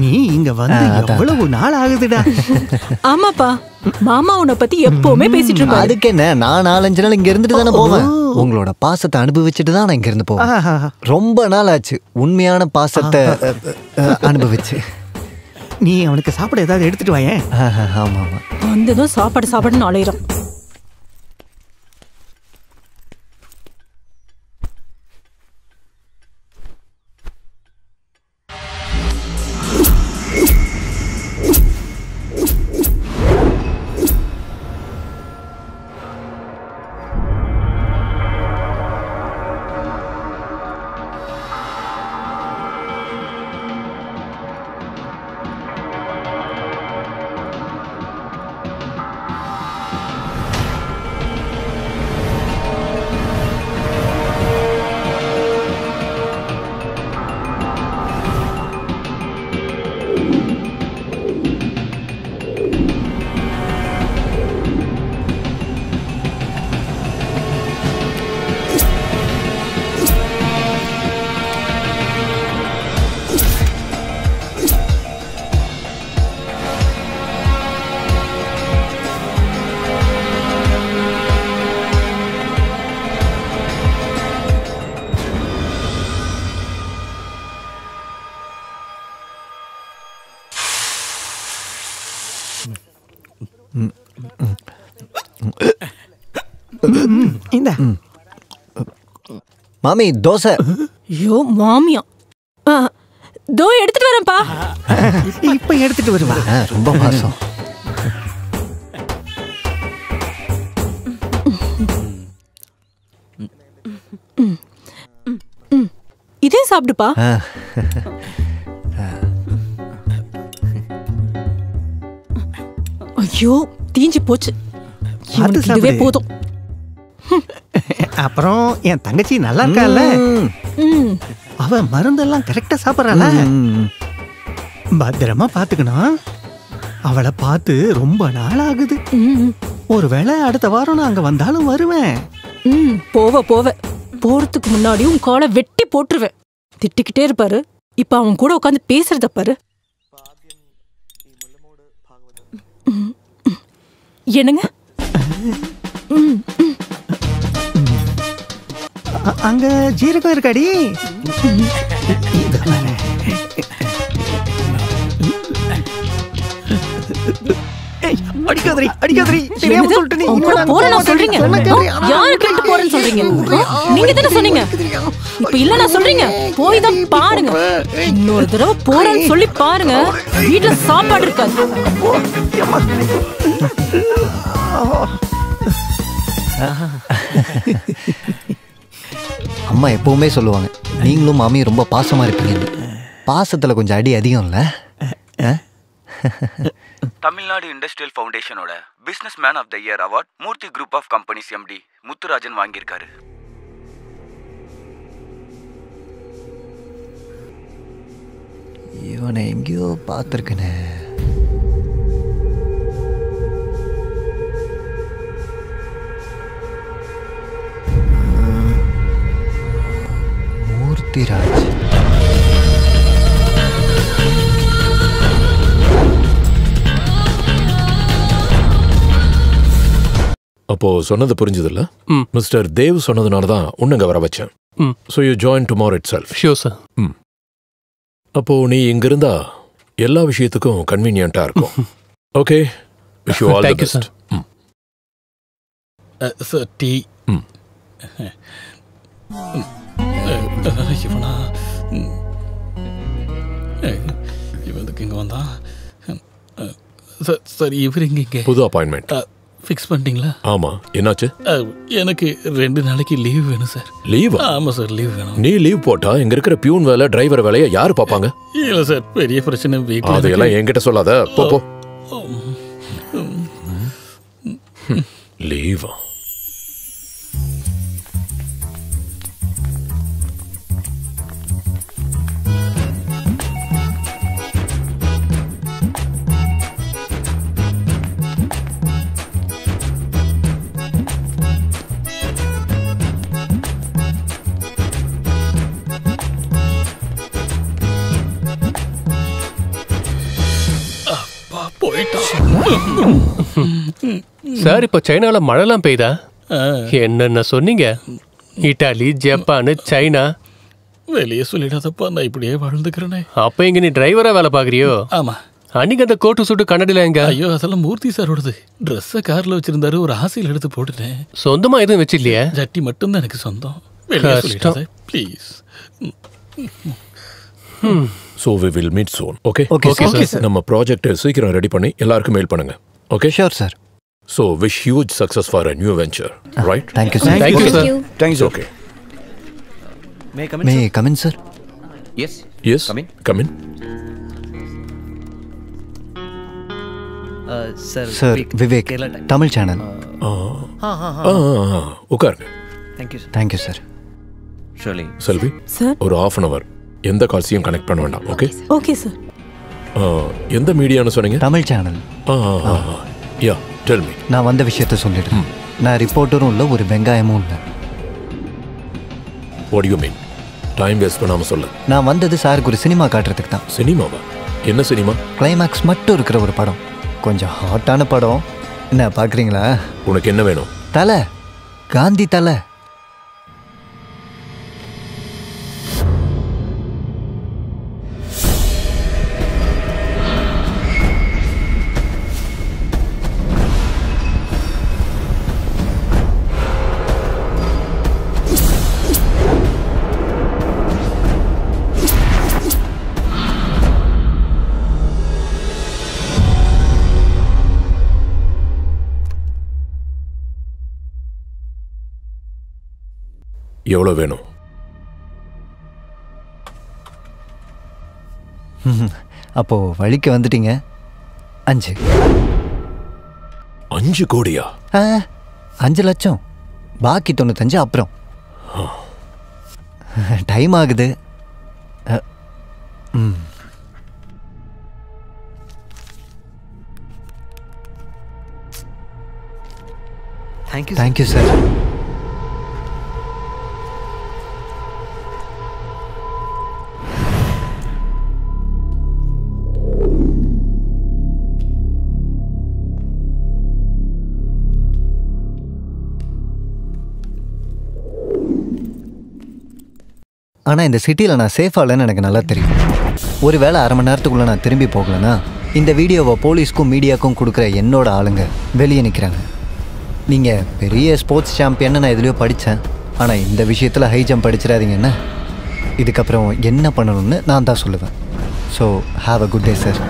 நீ இங்க வந்து எவ்வளவு நாள் ஆகுதுடா? ஆமாப்பா, மாமா உன்னை பத்தி எப்பவுமே பேசிட்டு இருப்பாரு. அதுக்கு என்ன, நான் 4-5 நாள் இங்க இருந்துட்டு தானே போவேன். உங்களோட பாசத்தை அனுபவிச்சுட்டு தான் நான் இங்க இருந்து போவேன். ரொம்ப நாள் ஆச்சு உண்மையான பாசத்தை அனுபவிச்சு. நீ அவனுக்கு சாப்பிட ஏதாவது எடுத்துட்டு வாயேன். ஆமா ஆமா, வந்ததும் சாப்பாடுன்னு அலையிறான். இந்த மாமி தோசை. ஐயோ மாமியா, தோ எடுத்துட்டு வரேன்ப்பா. இப்ப எடுத்துட்டு வருவா. ரொம்ப பாசம். இதே சாப்பிடுப்பா. ஐயோ தீஞ்சு போச்சு. இதுவே போதும். அப்புறம் என் தங்கச்சி நல்லா இருக்கால, அவ மருந்தெல்லாம் கரெக்டா சாப்பிடறாள. பத்திரமா பாத்துக்கணும். அவளை பார்த்து ரொம்ப நாள் ஆகுது. ஒருவேளை அடுத்த வாரம் நான் அங்க வந்தாலும் வருவேன். போவ போறதுக்கு முன்னாடி உன் காலை வெட்டி போட்டுருவேன். திட்டிக்கிட்டே இருப்பாரு. இப்ப அவன் கூட உட்காந்து பேசுறத பாரு. என்னங்க? அங்க ஜீரகம் இருக்காடி. அடிக்காதரி அடிக்காதரி. தெரியாம சொல்லிட்டு நீ போறேன்னு சொல்றீங்க. யாரு கேட்டு போறேன்னு சொல்றீங்க? நீங்க தானே சொன்னீங்க. இப்ப இல்ல நான் சொல்றீங்க. போய் தான் பாருங்க. இன்னொரு தடவை போறேன்னு சொல்லி பாருங்க. வீட்டுல சாப்பாடு இருக்காது. அம்மா எப்பவுமே சொல்லுவாங்க, நீங்களும் மாமியும் ரொம்ப பாசமா இருப்பீங்க. பாசத்துல கொஞ்சம் அடி அதிகம் இல்ல? தமிழ்நாடு இண்டஸ்ட்ரியல் ஃபவுண்டேஷனோட businessman of the year award Murthy group of companies MD Muthurajan வாங்கியிருக்காரு. இவனை எங்கேயோ பார்த்துருக்கனே. மூர்த்திராஜ். அப்போ சொன்னது புரிஞ்சதில்ல? மிஸ்டர் தேவ் சொன்னதுனால தான் உன்னங்க வர வச்சேன். So you join tomorrow itself. Sure sir. அப்போ நீ இங்க இருந்தா எல்லா விஷயத்துக்கும் கன்வீனியன்ட்டா இருக்கும். Okay, wish you all the best. Sir tea. இவனா இவனுக்கு இங்க வந்தா சார் இவர் இங்க புது அப்பாயின்மெண்ட் ஃபிக்ஸ் பண்ணிட்டீங்களா? ஆமா, என்னாச்சு? எனக்கு 2 நாளைக்கு லீவ் வேணும் சார். லீவ்? ஆமா சார், லீவ் வேணும். நீ லீவ் போட்டா இங்க இருக்கிற பியூன் வேலை, டிரைவர் வேலையை யாரு பாப்பாங்க? இல்ல சார், பெரிய பிரச்சனை வீட்ல. அதெல்லாம் என்கிட்ட சொல்லாத. போ போ. லீவா? சார் இப்ப சைனால மழைலாம் பெய்தா? என்னென்ன சொன்னீங்க? Italy, Japan, China. வெளியே சொல்லிடாதப்பா, நான் இப்படியே வாழ்ந்துக்கிறேனே. அப்ப இங்க நீ டிரைவரா வேலை பாக்குறியோ? ஆமா. அன்னைக்கு அந்த கோட்டு சூட்டு கண்ணடில எங்க? ஐயோ, அதெல்லாம் மூர்த்தி சாரோடது. ட்ரெஸ்ஸை கார்ல வச்சிருந்தாரு, ஒரு ஆசையில் எடுத்து போட்டுட்டேன். சொந்தமா எதுவும் வச்சில்லையா? ஜட்டி மட்டும் தான் எனக்கு சொந்தம். வெளியே சொல்லிடாத please. So we will meet soon. Okay? Okay, sir. நம்ம ப்ராஜெக்ட் சீக்கிரம் ரெடி பண்ணி எல்லாருக்கும் மெயில் பண்ணுங்க. Okay? Sure, sir. So wish huge success for a new venture, right? Thank you, sir. Thank you, sir. Thank you, sir. Okay. May I come in, May sir? I come in, sir? Yes. Yes. Come in. Sir, Vivek, Tamil channel. உட்காருங்க. Thank you, sir. Thank you, sir. Surely. செல்வி, ஒரு half an hour எந்த கால்ஸையும் connect பண்ண வேண்டாம். Okay? Okay sir. எந்த மீடியான்னு சொன்னீங்க? Tamil channel. யா, tell me. நான் வந்த விஷயத்தை சொல்லிடுறேன். நான் ரிப்போர்ட்டரும் இல்லை, ஒரு வெங்காயமும் இல்லை. What you mean? Time waste பண்ணாம சொல்லு. நான் வந்தது சாருக்கு ஒரு சினிமா காட்டுறதுக்கு தான். சினிமாவா? என்ன சினிமா? கிளைமேக்ஸ் மட்டும் இருக்கிற ஒரு படம். கொஞ்சம் ஹாட்டான படம். என்ன பார்க்குறீங்களா? உனக்கு என்ன வேணும்? தலை, காந்தி தலை. எவ்வளவு வேணும்? அப்போ வழிக்கு வந்துட்டீங்க. 5. 5 கோடியா? 5 லட்சம், பாக்கி 95 அப்புறம். டைம் ஆகுது. Thank you sir. ஆனால் இந்த சிட்டியில் நான் சேஃபாக இல்லைன்னு எனக்கு நல்லா தெரியும். ஒருவேளை அரை மணி நேரத்துக்குள்ளே நான் திரும்பி போகலன்னா இந்த வீடியோவை போலீஸ்க்கும் மீடியாவுக்கும் கொடுக்குற என்னோட ஆளுங்க வெளியே நிற்கிறாங்க. நீங்கள் பெரிய ஸ்போர்ட்ஸ் சாம்பியன்னு நான் எதுலையோ படித்தேன், ஆனால் இந்த விஷயத்தில் ஹை ஜம்ப் அடிச்சிடாதீங்கன்னா இதுக்கப்புறம் என்ன பண்ணணும்னு நான் தான் சொல்லுவேன். So have a good day sir.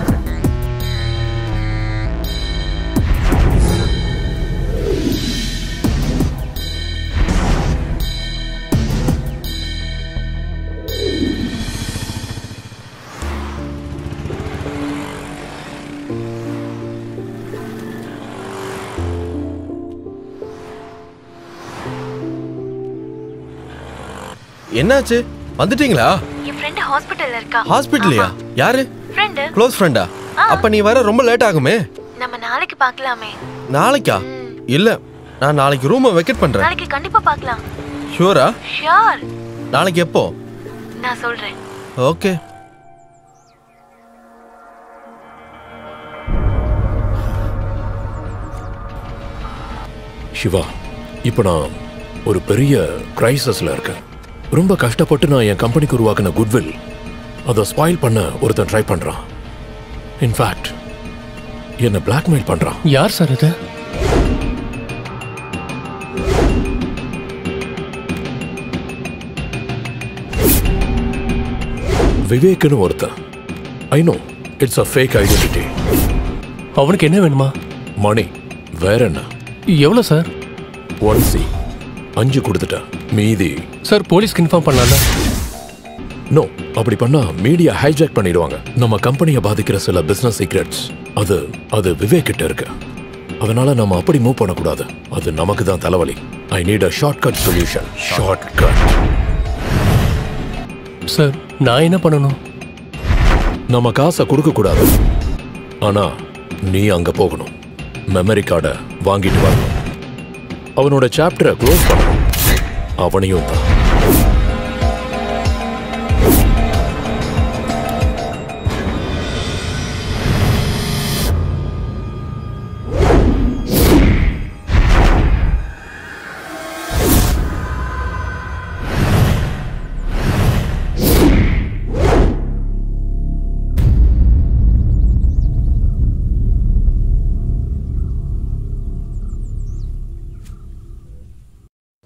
என்னாச்சு? வந்துட்டீங்களா? என் ஃப்ரெண்ட் ஹாஸ்பிடல்ல இருக்கா. ஹாஸ்பிடல்லையா? யாரு? ஃப்ரெண்ட். க்ளோஸ் ஃப்ரெண்டா? அப்ப நீ வர ரொம்ப லேட் ஆகுமே. நம்ம நாளைக்கு பார்க்கலாமே. நாளைக்கா? இல்ல, நான் நாளைக்கு ரூமை வெக்கேட் பண்றேன். நாளைக்கு கண்டிப்பா பார்க்கலாம். ஷூரா? ஷூர். நாளைக்கு எப்போ? நான் சொல்றேன். ஓகே. சிவா, இப்போ நான் ஒரு பெரிய கிரைசிஸ்ல இருக்கேன். ரொம்ப கஷ்டப்பட்டு நான் என் கம்பெனிக்கு உருவாக்கின குட்வில் அதை ஸ்பாயில் பண்ண ஒருத்தன் ட்ரை பண்றான். இன்ஃபேக்ட் என்ன பிளாக்மெயில் பண்றான். யார் சார் இது? விவேக்னு ஒருத்தன். I know it's a fake identity. அவனுக்கு என்ன வேணுமா? மணி. வேற என்ன? எவ்வளவு சார்? 1C. 5 கொடுத்துட்டேன். மீதி சார் போலீஸ்க்கு இன்ஃபார்ம் பண்ணலாம்ல? நோ, அப்படி பண்ணா மீடியா ஹைஜாக் பண்ணிடுவாங்க. நம்ம கம்பெனியை பாதிக்கிற சில பிசினஸ் சீக்ரெட்ஸ் அது விவேக் கிட்ட இருக்கு. அதனால நம்ம அப்படி மூவ் பண்ணக்கூடாது. அது நமக்கு தான் தலைவலி. I need a shortcut solution. Shortcut. Sir நான் என்ன பண்ணணும்? நம்ம காசை கொடுக்க கூடாது, ஆனா நீ அங்க போகணும். மெமரி கார்டை வாங்கிட்டு வரணும். அவனோட சாப்டரை க்ளோஸ் பண்ணணும். அவனையும் தான்.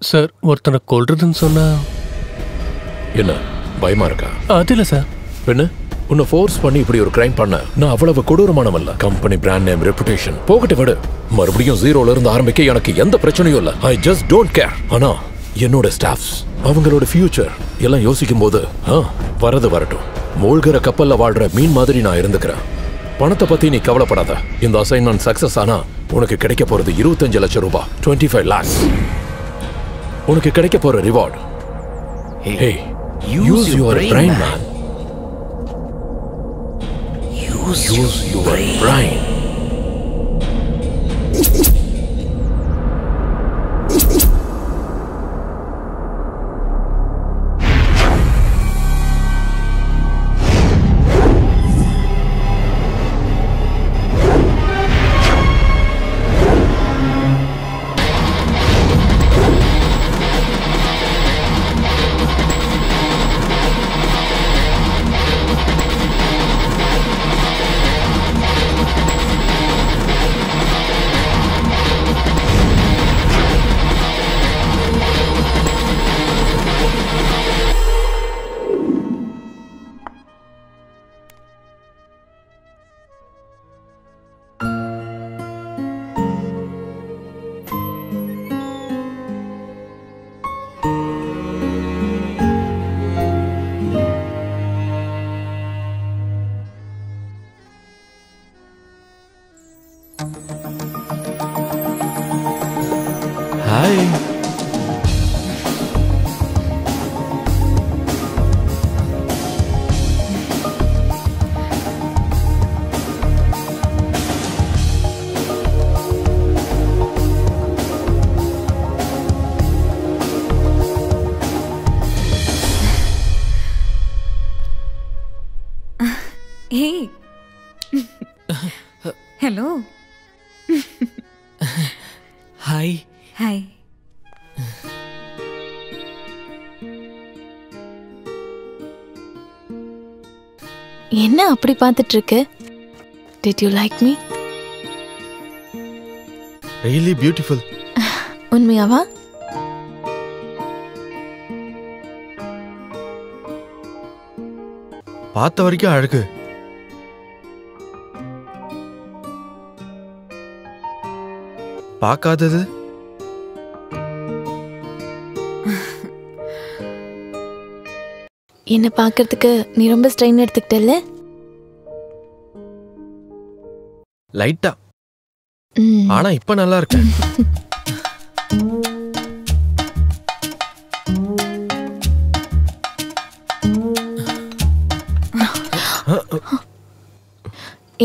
சார் ஒருத்தனை கொல்றதுன்னு சொன்னா என்ன பயமா இருக்கா? அது இல்ல சார். என்ன உன்னை ஃபோர்ஸ் பண்ணி இப்படி ஒரு கிரைம் பண்ண நான் அவ்வளவு கொடூரமானவல்ல. கம்பெனி பிராண்ட் நேம், ரெப்புடேஷன் போகட்டு விடு. மறுபடியும் ஜீரோல இருந்து ஆரம்பிக்க எனக்கு எந்த பிரச்சனையும் இல்லை. I just don't care. ஆனா என்னோட ஸ்டாஃப்ஸ், அவங்களோட ஃபியூச்சர் எல்லாம் யோசிக்கும் போது வரது வரட்டும். மூழ்கிற கப்பல்ல வாழ்ற மீன் மாதிரி நான் இருந்துக்கிறேன். பணத்தை பத்தி நீ கவலைப்படாத. இந்த அசைன்மெண்ட் சக்சஸ் ஆனா உனக்கு கிடைக்க போறது 25 லட்சம் ரூபாய், 25 lakhs. உனக்கு கிடைக்க போற reward. Hey, use your brain, man. Use your brain. Bye. Hey. Hello. Hi. Hi. என்ன அப்படி பார்த்துட்டு இருக்கு? Did you like me? Really beautiful. உண்மையாவா? பார்த்த வரைக்கும் அழகு. பார்க்காதது என்ன பார்க்கறதுக்கு நீ ரொம்ப ஸ்ட்ரெயின் எடுத்துக்கிட்டல்ல? லைட்டா. ஆனா இப்ப நல்லா இருக்கு.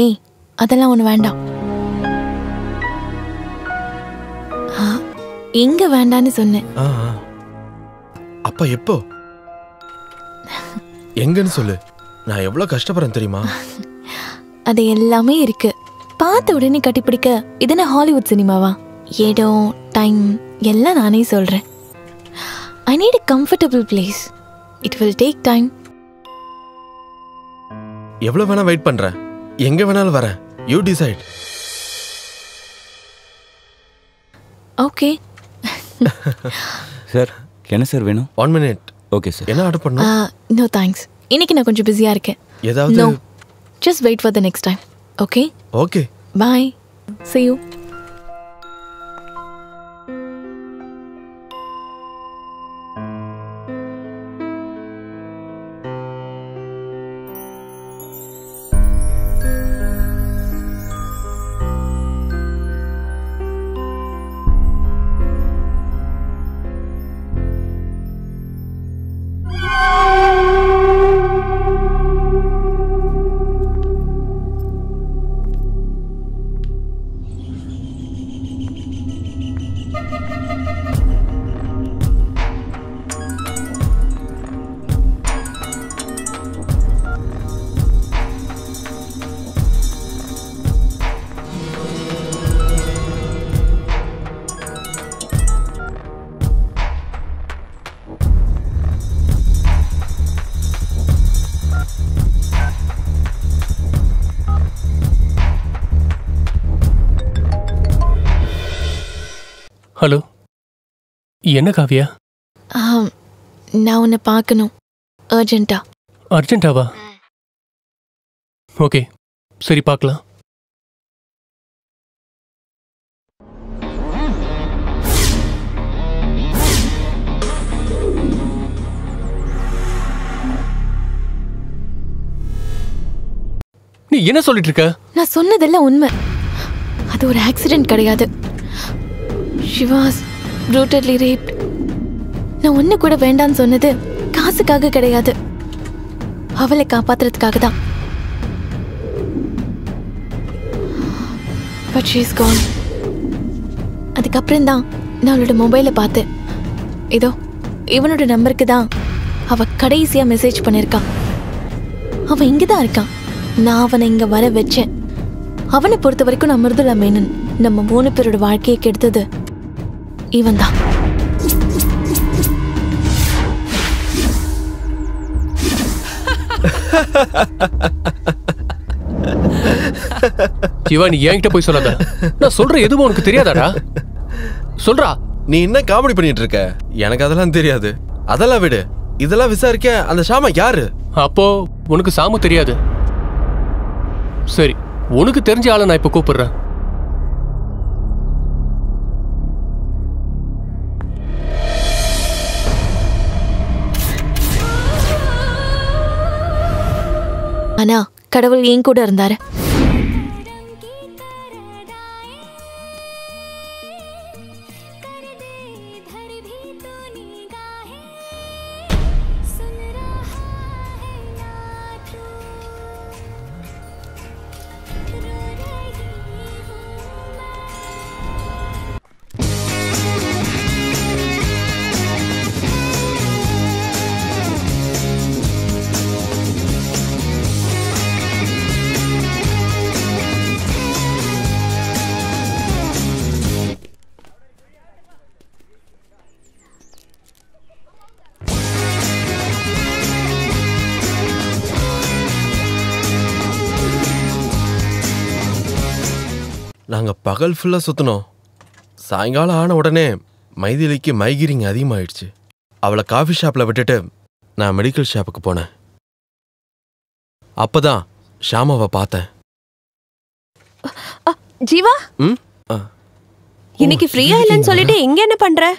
ஏய், அதெல்லாம் ஒண்ணு வேண்டாம். எங்க வேண்டான்னு சொன்னேன். அப்ப எப்போ? எங்கன்னு சொல்லு. நான் எவ்வளவு கஷ்டப்படுறேன் தெரியுமா? அது எல்லாமே இருக்கு. பார்த்த உடனே கட்டிப்பிடிக்க இதுன்னு ஹாலிவுட் சினிமாவா? இடம், டைம் எல்லாம் நானே சொல்றேன். I need a comfortable place. It will take time. எவ்வளவு வேணா வெயிட் பண்றேன். எங்க வேணாலும் வரேன். You decide. Okay. சார் என்ன சார் வேணும்? 1 minute. Okay sir. என்ன ஆர்டர் பண்ணனும்? No thanks. இன்னைக்கு நான் கொஞ்சம் பிஸியா இருக்கேன். ஏதாவது No. Just wait for the next time. Okay? Okay. Bye. See you. Hello, என்ன காவியா? நான் உன்னை பார்க்கணும் அர்ஜென்ட்டா. அர்ஜென்ட்டாவா? ஓகே, சரி பார்க்கலாம். நீ என்ன சொல்லிட்டு இருக்க? நான் சொன்னதெல்லாம் உண்மை. அது ஒரு ஆக்சிடென்ட் கிடையாது. She was brutally raped. நான் ஒண்ணு கூட வேண்டான்னு சொன்னது காசுக்காக கிடையாது, அவளை காப்பாத்துறதுக்காக தான். But she is gone. அதுக்கப்புறம் தான் நான் அவளோட மொபைலை பார்த்தேன். இதோ இவனோட நம்பருக்கு தான் அவ கடைசியா மெசேஜ் பண்ணிருக்கான். அவன் இங்கதான் இருக்கான். நான் அவனை இங்க வர வச்சேன். அவனை பொறுத்த வரைக்கும் நான் மிருதுளா மேனன். நம்ம 3 பேரோட வாழ்க்கையை கெடுத்தது இவன் தான். சிவா, நீ என்கிட்ட போய் சொல்லாத. நான் சொல்ற எதுவும் உனக்கு தெரியாதாடா? சொல்றா. நீ என்ன காமெடி பண்ணிட்டு இருக்க? எனக்கு அதெல்லாம் தெரியாது. அதெல்லாம் விடு. இதெல்லாம் விசாரிக்க அந்த ஷாமா யாரு? அப்போ உனக்கு சாமு தெரியாது. சரி, உனக்கு தெரிஞ்ச ஆளை நான் இப்ப கூப்பிடுறேன். ஆனா கடவுள் ஏன் கூட இருந்தாரு. நாங்கள் பகல் ஃபுல்லாக சுற்றினோம். சாயங்காலம் ஆன உடனே மைதிலிக்கு மைகிரிங் அதிகமாகிடுச்சு. அவளை காஃபி ஷாப்பில் விட்டுட்டு நான் மெடிக்கல் ஷாப்புக்கு போனேன். அப்பதான் ஷாமாவை பார்த்தேன். ஜீவா, இன்னைக்கு ஃப்ரீயா இல்லைன்னு சொல்லிட்டு இங்க என்ன பண்ற?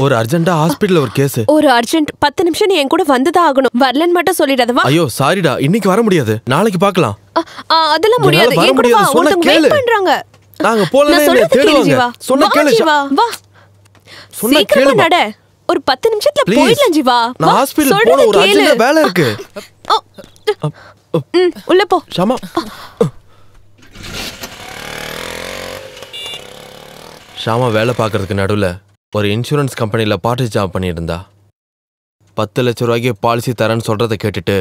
ஒரு அர்ஜென்ட்டா ஹாஸ்பிட்டல்ல ஒரு கேஸ். ஒரு அர்ஜென்ட் 10 நிமிஷம் நீ என் கூட வந்துதான் ஆகணும். வரலன்னு மட்டும் சொல்லிடாதவா? ஐயோ சாரிடா, இன்னைக்கு வர முடியாது, நாளைக்கு பார்க்கலாம். அதெல்லாம் முடியாது. என் கூட வா, ஒருத்தங்க வெயிட் பண்றாங்க. நாங்க போலனே தேடுவாங்க. சொன்னா கேளு ஜீவா. வா. சொன்னா கேளு. நட. ஒரு 10 நிமிஷத்துல போயிடலாம் ஜீவா. நான் ஹாஸ்பிடல் போற ஒரு அர்ஜென்ட் வேலை இருக்கு. உள்ள போ. ஷாமா. ஷாமா வேலை பார்க்கறதுக்கு நடுவில் ஒரு இன்சூரன்ஸ் கம்பெனியில் பார்ட் ஜாப் பண்ணிட்டு இருந்தா. 10 லட்சம் ரூபாய்க்கு பாலிசி தரேன்னு சொல்றதை கேட்டுட்டு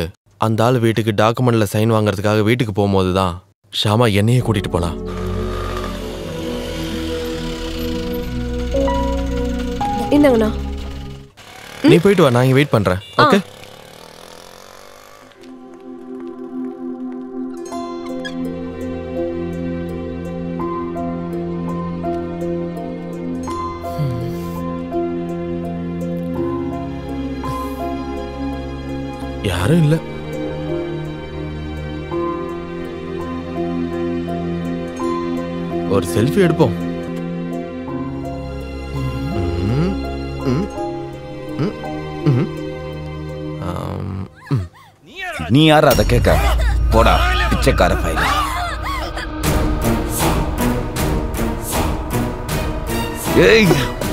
அந்த ஆள் வீட்டுக்கு டாக்குமெண்ட்ல சைன் வாங்குறதுக்காக வீட்டுக்கு போகும்போது தான் ஷாமா என்னையே கூட்டிட்டு போனா. இந்தங்கண்ணா, நீ போயிட்டு வா, நான் இங்க வெயிட் பண்றேன். ஓகே. யாரும் இல்ல. ஒரு செல்ஃபி எடுப்போம். நீ யார் அதை கேட்க? போடா பிச்சைக்கார பையன். ஏய்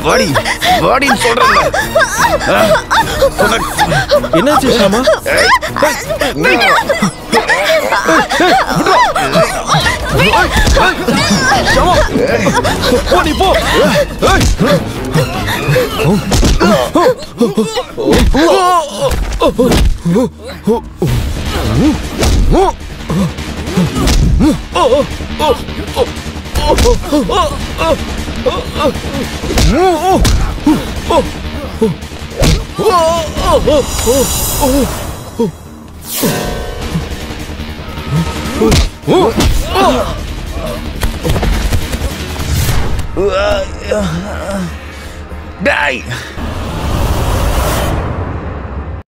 வாடி வாடின்னு சொல்றேன். என்னாச்சு ஷாமா? போடி போ.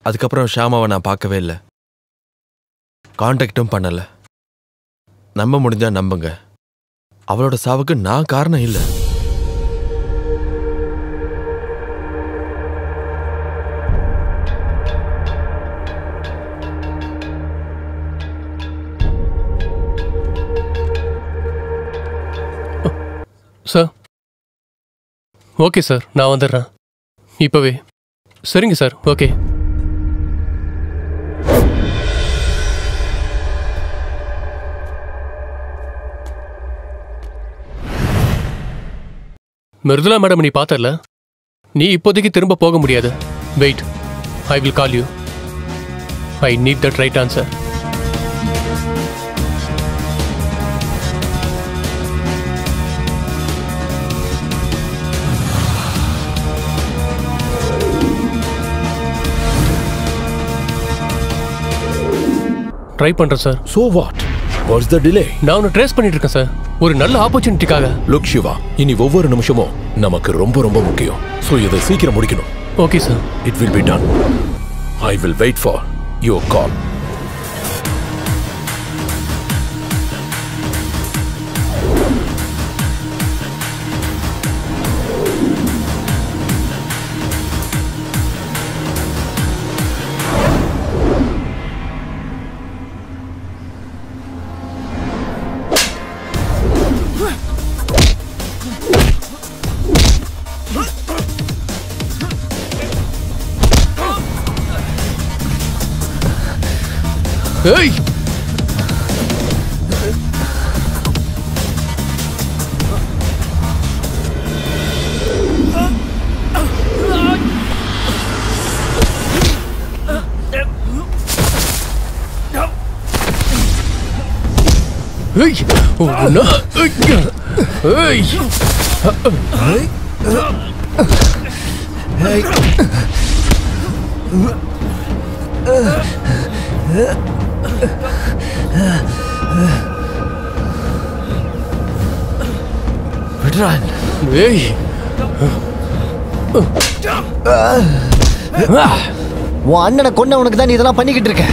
அதுக்கப்புறம் ஷாமாவை நான் பார்க்கவே இல்லை, கான்டாக்டும் பண்ணல. நம்ப முடிஞ்சா நம்புங்க, அவளோட சாவுக்கு நான் காரணம் இல்லை. சார் ஓகே சார், நான் வந்துடுறேன் இப்போவே. சரிங்க சார், ஓகே. மிருதுலா மேடம் நீ பார்த்தல, நீ இப்போதைக்கு திரும்ப போக முடியாது. Wait, I will call you. I need that right answer. Try பண்றேன் sir. So what? What's the delay? நான் உன்னை ட்ரேஸ் பண்ணிட்டு இருக்கேன் சார், ஒரு நல்ல ஆப்பர்ச்சுனிட்டிக்காக. Look Shiva, இனி ஒவ்வொரு நிமிஷமும் நமக்கு ரொம்ப ரொம்ப முக்கியம். So இதை சீக்கிரம் முடிக்கணும். Okay sir. It will be done. I will wait for your call. Hey! Hey! Oh no! Hey! Hey! run. ஏய் உன் அண்ணனை கொன்னவனுக்கு தான் நீ இதெல்லாம் பண்ணிக்கிட்டு இருக்க.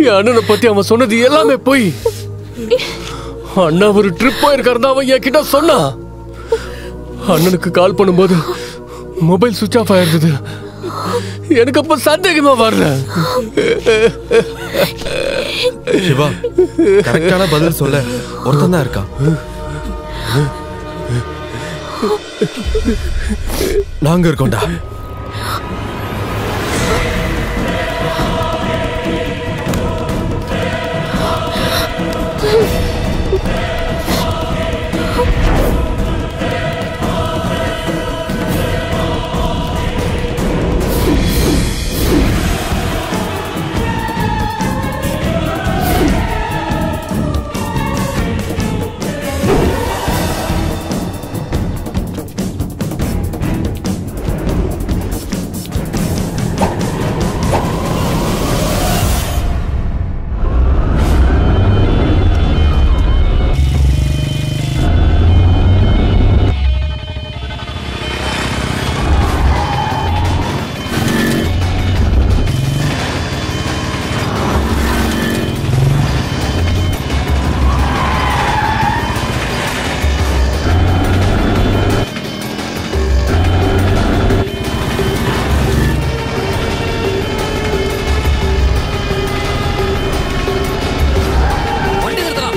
என் அண்ணனை பத்தி அவன் சொன்னது எல்லாமே போய். அண்ணா ஒரு ட்ரிப் போயிருக்காருன்னு அவன் என்கிட்ட சொன்னான். அண்ணனுக்கு கால் பண்ணும்போது மொபைல் சுவிட்ச் ஆஃப் ஆயிருந்தது. எனக்கு அப்ப சந்தேகமா வரல. சிவா, கரெக்டான பதில் சொல்ல ஒருத்தன் தான் இருக்கான். நாங்க இருக்கோம்டா.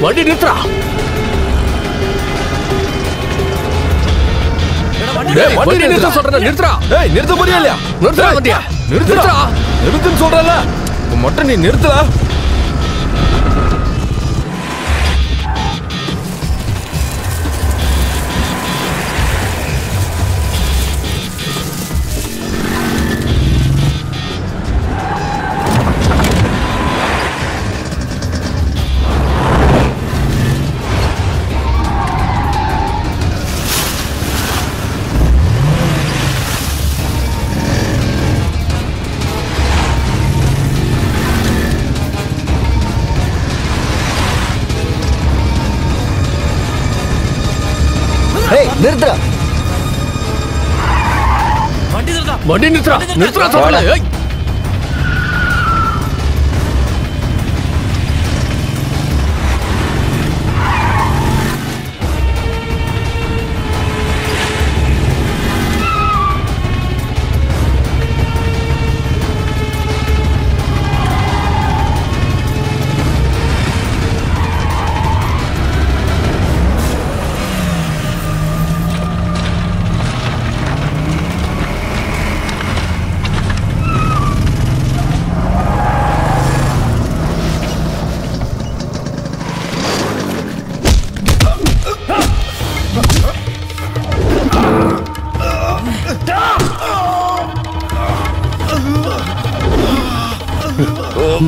வண்டி நிறுத்துறா. வண்டி நிறுத்த சொல்றேன். நிறுத்துறா. ஏய், நிறுத்த முடியல இல்லையா? நிறுத்துறா வண்டியா. நிறுத்துறா. நிறுத்துன்னு சொல்றல. மொட்டை நீ நிறுத்துடா. நிறுத்துறா. வண்டி நிறுத்துறா. நிறுத்துறா சொல்றேன். ஏய்,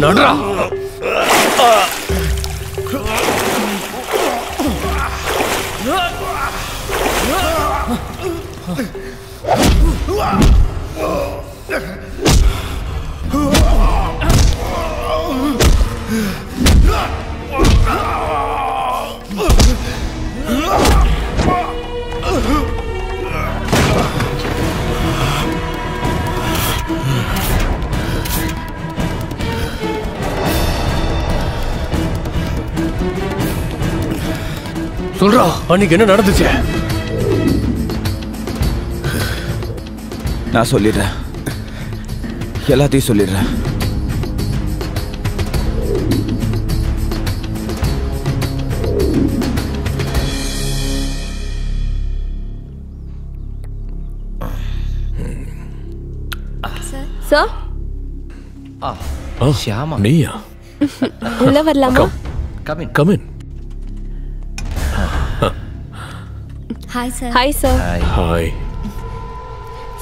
நடரா. சொல்றா, அன்னைக்கு என்ன நடந்துச்சு? நான் சொல்லிடுறேன். எல்லாத்தையும் சொல்லிடுறேன். சார் ஷியாமா நீயா? உள்ள வரலாமா? Come in. Hi sir. Hi sir. Hi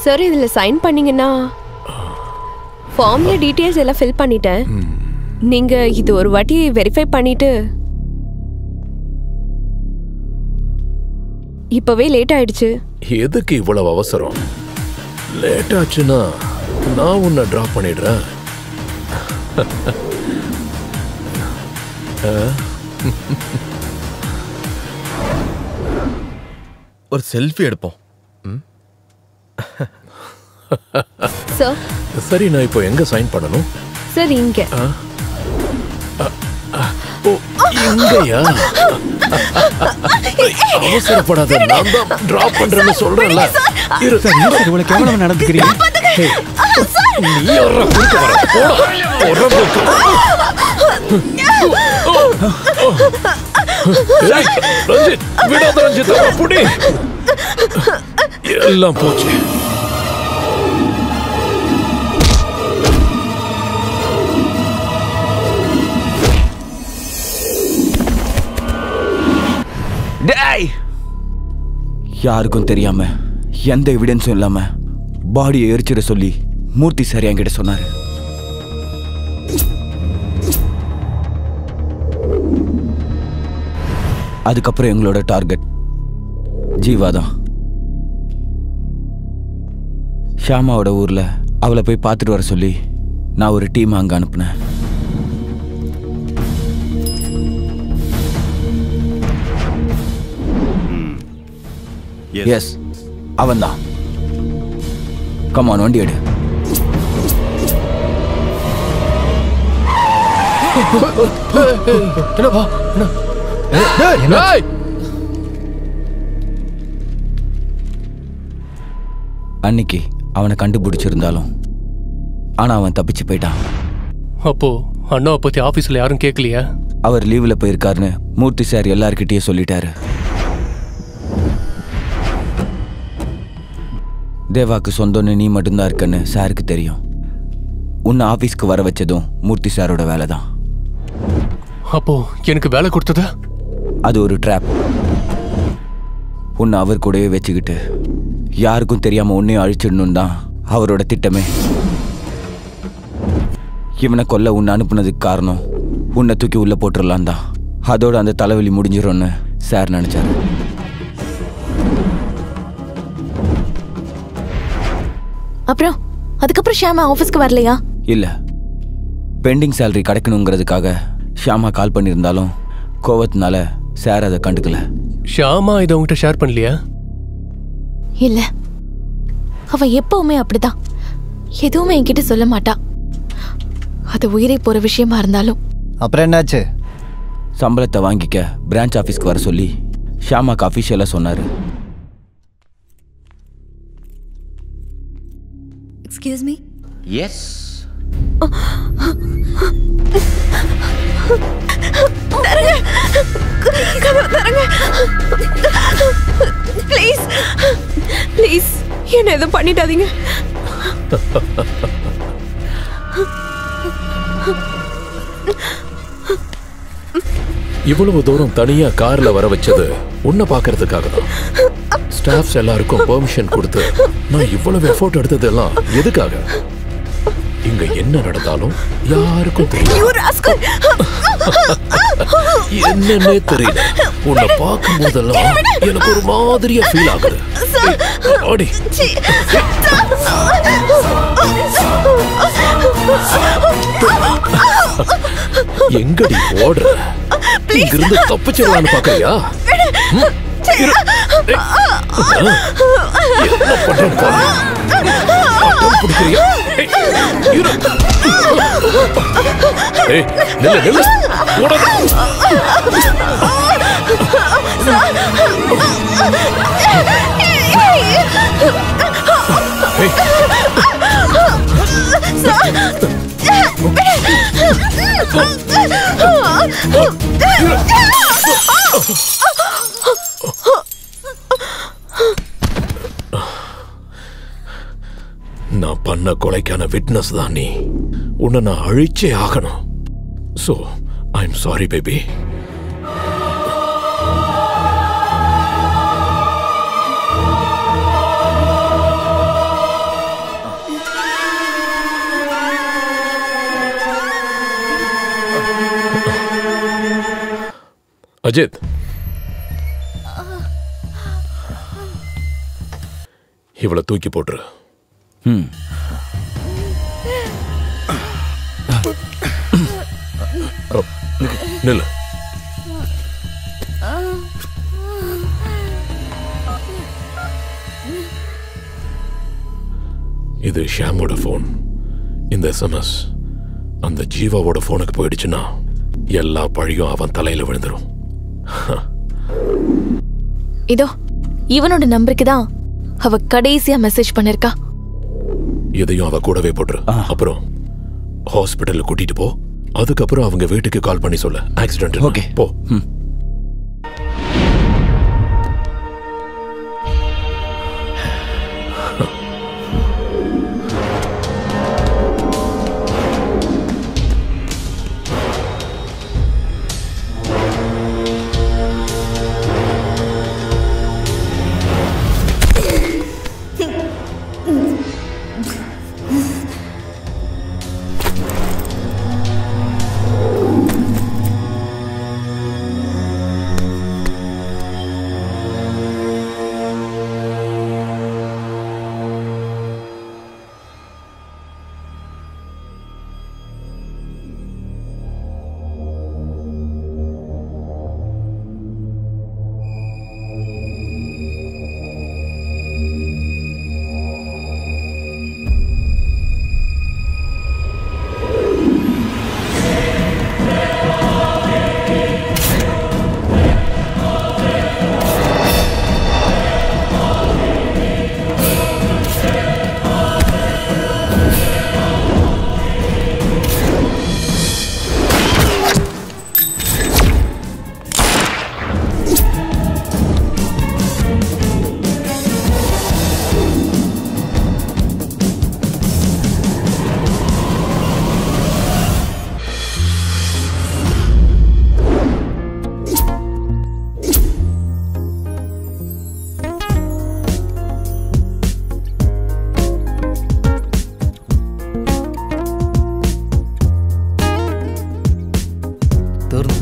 sir, இதுல சைன் பண்ணீங்கன்னா ஃபார்ம்ல டீடைல்ஸ் எல்லாம் ஃபில் பண்ணிட்டேன். நீங்க இது ஒரு வாட்டி வெரிஃபை பண்ணிட்டு இப்பவே லேட் ஆயிடுச்சு. எதுக்கு இவ்வளவு அவசரம்? லேட் ஆச்சுன்னா நான் உன்னை டிராப் பண்ணிடுறேன். ஒரு செல்ஃபி எடுப்போம். சார். சரி, நான் இப்போ எங்க சைன் பண்ணணும்? சார் இங்க. இங்கயா? அவசரப்படாத, நான் தான் டிராப் பண்றேன்னு சொல்றேன்ல. இரு சார், இவ்வளவு கேவலமா நடந்துக்கிறீங்க. நீ யாரா குறுக்க வர? ரஞ்சித், விடாத ரஞ்சித், புடி. எல்லாம் போச்சு. யாருக்கும் தெரியாம எந்த எவிடன்ஸும் இல்லாம பாடியை எரிச்சிட சொல்லி மூர்த்தி சார் என்கிட்ட சொன்னாரு. அதுக்கப்புறம் எங்களோட டார்கெட் ஜீவா தான். ஷியாமாவோட ஊர்ல அவளை போய் பார்த்துட்டு வர சொல்லி நான் ஒரு டீம் அங்க அனுப்புனேன். எஸ், அவன் தான். கமான், வண்டி எடு. அன்னைக்கு அவனை கண்டுபிடிச்சிருந்தாலும் ஆனா அவன் தப்பிச்சு போயிட்டான். அப்போ அண்ணாவை பத்தி ஆபீஸ்ல யாரும் கேட்கலையா? அவர் லீவ்ல போயிருக்காருன்னு மூர்த்தி சார் எல்லார்கிட்டயும் சொல்லிட்டாரு. தேவாக்கு சொந்தம்னு நீ மட்டும்தான் இருக்கன்னு சாருக்கு தெரியும். உன்னை ஆபீஸ்க்கு வர வச்சதும் மூர்த்தி சாரோட வேலை தான். அப்போ எனக்கு வேலை கொடுத்ததா? அது ஒரு ட்ராப். உன்னை அவர் கூடவே வச்சுக்கிட்டு யாருக்கும் தெரியாம உன்னையும் அழிச்சிடணும் தான் அவரோட திட்டமே. இவனை கொல்ல உன்னை அனுப்புனதுக்கு காரணம் உன்னை தூக்கி உள்ள போட்டுடலாம் தான். அதோட அந்த தலைவலி முடிஞ்சிடும்னு சார் நினைச்சாரு. அப்புறம் அதுக்கப்புறம் ஷியாமா ஆஃபீஸ்க்கு வரலையா? இல்ல, பெண்டிங் சேலரி கிடைக்கணுங்கிறதுக்காக ஷியாமா கால் பண்ணியிருந்தாலும் கோவத்தினால சார் அதை கண்டுக்கல. ஷியாமா இதை உங்ககிட்ட ஷேர் பண்ணலையா? இல்ல, அவ எப்பவுமே அப்படிதான். எதுவுமே என்கிட்ட சொல்ல மாட்டா. அது உயிரை போற விஷயமா இருந்தாலும். அப்புறம் என்னாச்சு? சம்பளத்தை வாங்கிக்க பிரான்ச் ஆஃபீஸ்க்கு வர சொல்லி ஷியாமாக்கு அஃபிஷியலா சொன்னாரு. Excuse me? Yes. தரங்க, கதவு தரங்க. ப்ளீஸ் ப்ளீஸ், என்ன எதுவும் பண்ணிடாதீங்க. இவ்வளவு தூரம் தனியா கார்ல வர வச்சது உன்னை பாக்குறதுக்காக தான். ஸ்டாஃப்ஸ் எல்லாருக்கும் பெர்மிஷன் கொடுத்து நான் இவ்வளவு எஃபோர்ட் எடுத்ததெல்லாம் எதுக்காக? இங்க என்ன நடந்தாலும் யாருக்கும் தெரியல. என்னன்னே தெரியல. உன்னை பார்க்கும் போதெல்லாம் எனக்கு ஒரு மாதிரியா ஃபீல் ஆகுது. அடி எங்கடி ஓடுற? இங்கிருந்து தப்பிச்சிடலான்னு பாக்கறியா? என்ன பண்றேன் பாரு. பிடிக்கிறியா? நில்லு நில்லு. நான் பண்ண கொலைக்கான விட்னஸ் தான் நீ. உன்னை நான் அழிச்சே ஆகணும். So, I'm sorry, baby. Ajith, இவளை தூக்கி போட்டுரு. நில்லு. இது ஷாமோட போன். இந்த எஸ்எம்எஸ் அந்த ஜீவாவோட போனுக்கு போயிடுச்சுன்னா எல்லா பழியும் அவன் தலையில விழுந்துரும். இதோ இவனோட நம்பருக்கு தான் அவ கடைசியா மெசேஜ் பண்ணிருக்கா. இதையும் அவ கூடவே போட்டுரு. அப்புறம் ஹாஸ்பிட்டல்ல கூட்டிட்டு போ. அதுக்கப்புறம் அவங்க வீட்டுக்கு கால் பண்ணி சொல்ல ஆக்சிடென்ட். ஓகே போ.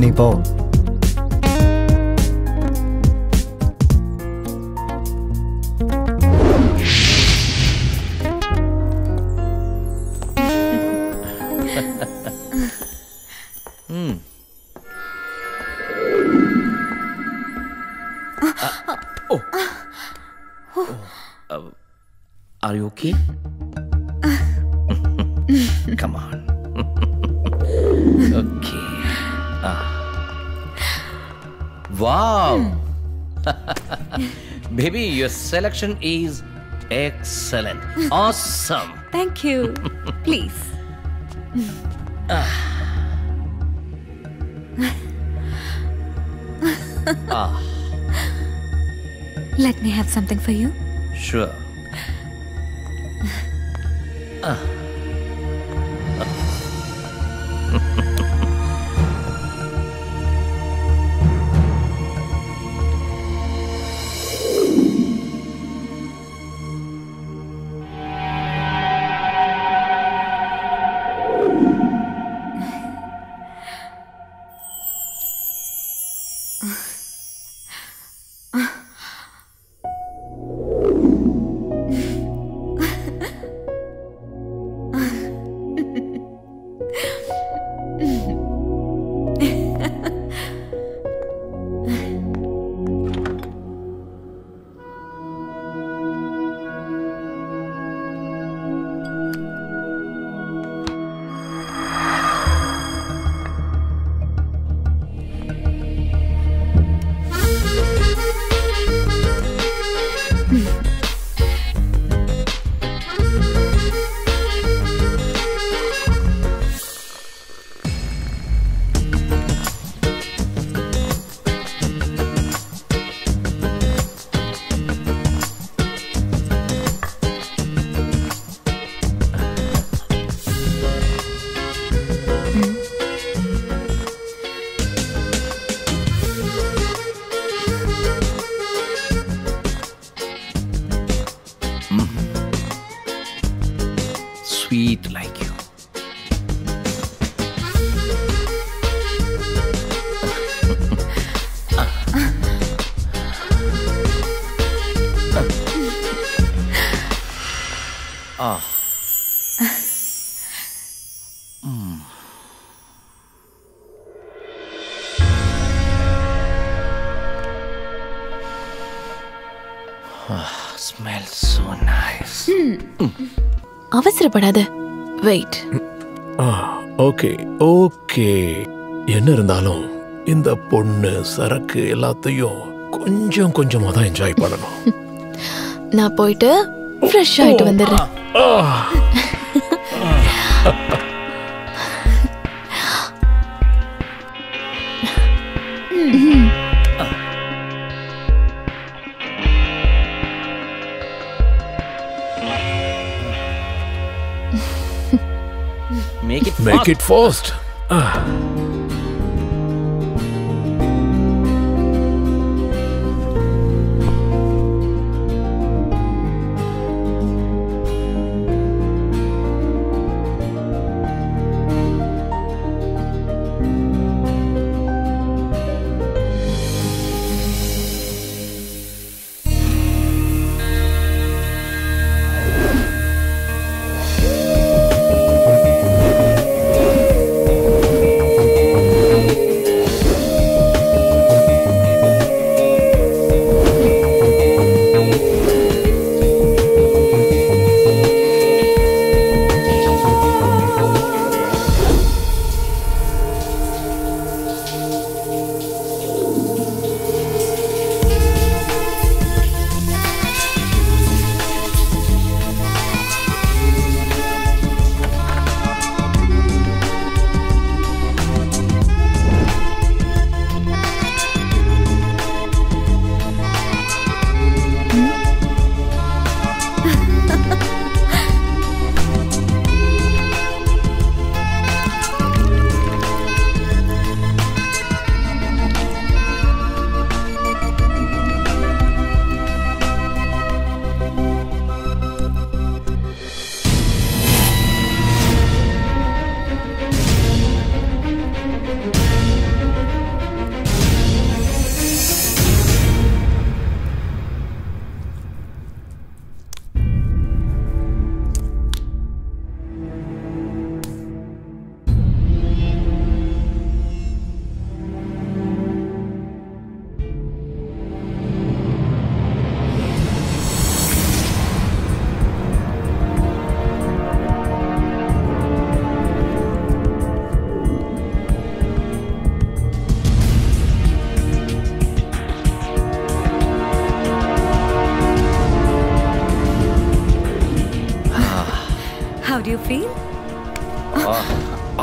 நீ போ. Are you okay? Come on. Okay. Wow. Baby, your selection is excellent. Awesome. Thank you. Please. Let me have something for you. Sure. Smells so nice. அவசரப்படாத. வெயிட். Okay okay. என்ன இருந்தாலும் இந்த பொண்ணு சரக்கு எல்லாத்தையும் கொஞ்சம் கொஞ்சமா தான் என்ஜாய் பண்ணணும். நான் போயிட்டு ஃப்ரெஷ் ஆயிட்டு வந்துடுறேன். Make it fast. How do you feel?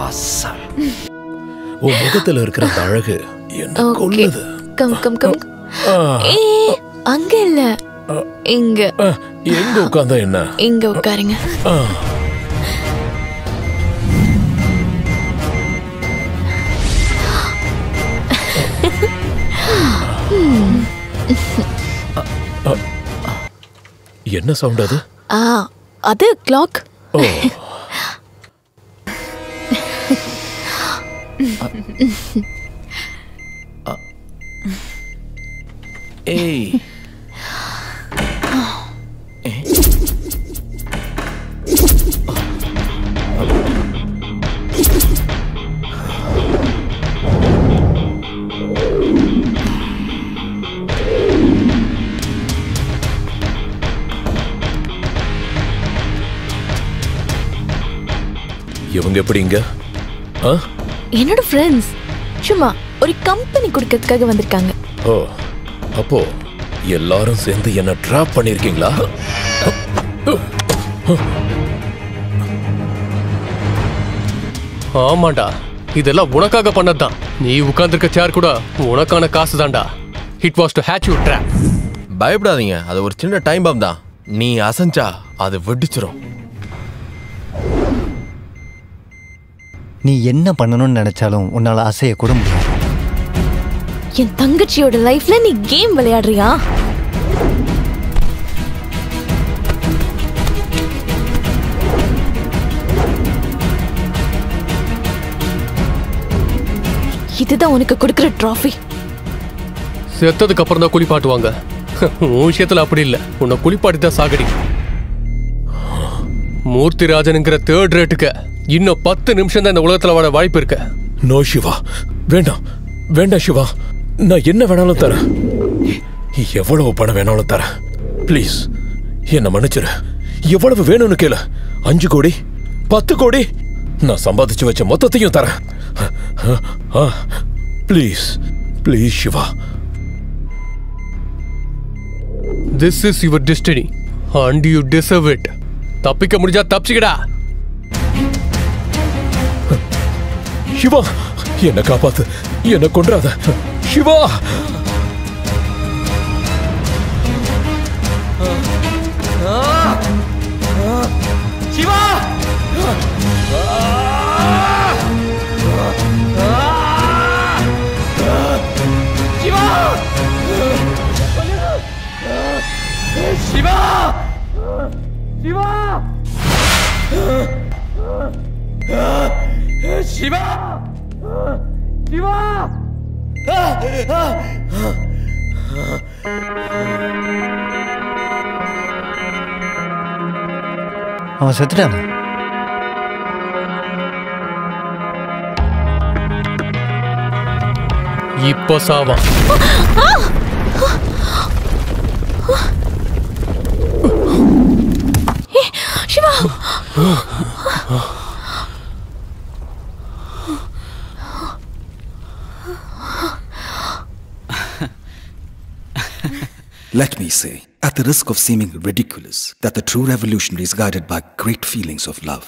Awesome. உன் முகத்துல இருக்கிற அந்த அழகு என்ன கொல்லுது. Come come come. அங்க இல்ல, இங்க. எங்க உட்கார்ந்தா என்ன? இங்க உட்காருங்க. என்ன சவுண்ட் அது? அது கிளாக். Hey. இவங்க எப்படிங்க? என்னோட ஃப்ரெண்ட்ஸ் சும்மா ஒரு கம்பெனி கொடுக்கிறதுக்காக வந்திருக்காங்க. ஓ, அப்போ எல்லாரும் சேர்ந்து என்ன ட்ராப் பண்ணிருக்கீங்களா? ஆமாண்டா, இதெல்லாம் உனக்காக பண்ணதுதான். நீ உட்கார்ந்திருக்க சேர் கூட உனக்கான காசு தான்டா. It was to hatch you drop. பயப்படாதீங்க, அது ஒரு சின்ன டைம் பாம் தான். நீ அசஞ்சா அது வெடிச்சிரும். நீ என்ன பண்ணணும்னு நினைச்சாலும் உன்னால அசைய கூட முடியாது. என் தங்கச்சியோட லைஃப்ல நீ கேம் விளையாடுறியா? இதுதான் உனக்கு கொடுக்கிற ட்ராஃபி. செத்ததுக்கு அப்புறம் தான் குளிப்பாட்டுவாங்க. உன் விஷயத்துல அப்படி இல்ல, உன்னை குளிப்பாட்டி தான் சாகடி. மூர்த்திராஜனுங்கிற தேர்ட் ரேட்டுக்கு இன்னும் 10 நிமிஷம் தான் இந்த உலகத்துல வாழ வாய்ப்பு இருக்கு. நோ சிவா, வேண்டாம் வேண்டாம் சிவா, நான் என்ன வேணாலும் தரேன், எவ்வளவு பணம் வேணாலும் தரேன். ப்ளீஸ் என்ன மன்னிச்சிரு. எவ்வளவு வேணும்னு கேளு. 5 கோடி 10 கோடி நான் சம்பாதிச்சு வச்ச மொத்தத்தையும் தரேன். Please please Siva. This is your destiny and you deserve it. தப்பிக்க முடிஞ்சா தப்பிச்சுக்கடா. சிவா என்ன காப்பாத்து, என்ன கொன்றாத சிவா. சிவா சிவா சிவா சிவா சிவா. அவன் செத்துட்டானா? இப்போ சாவா. Siva Let me say, at the risk of seeming ridiculous, that the true revolution is guided by great feelings of love.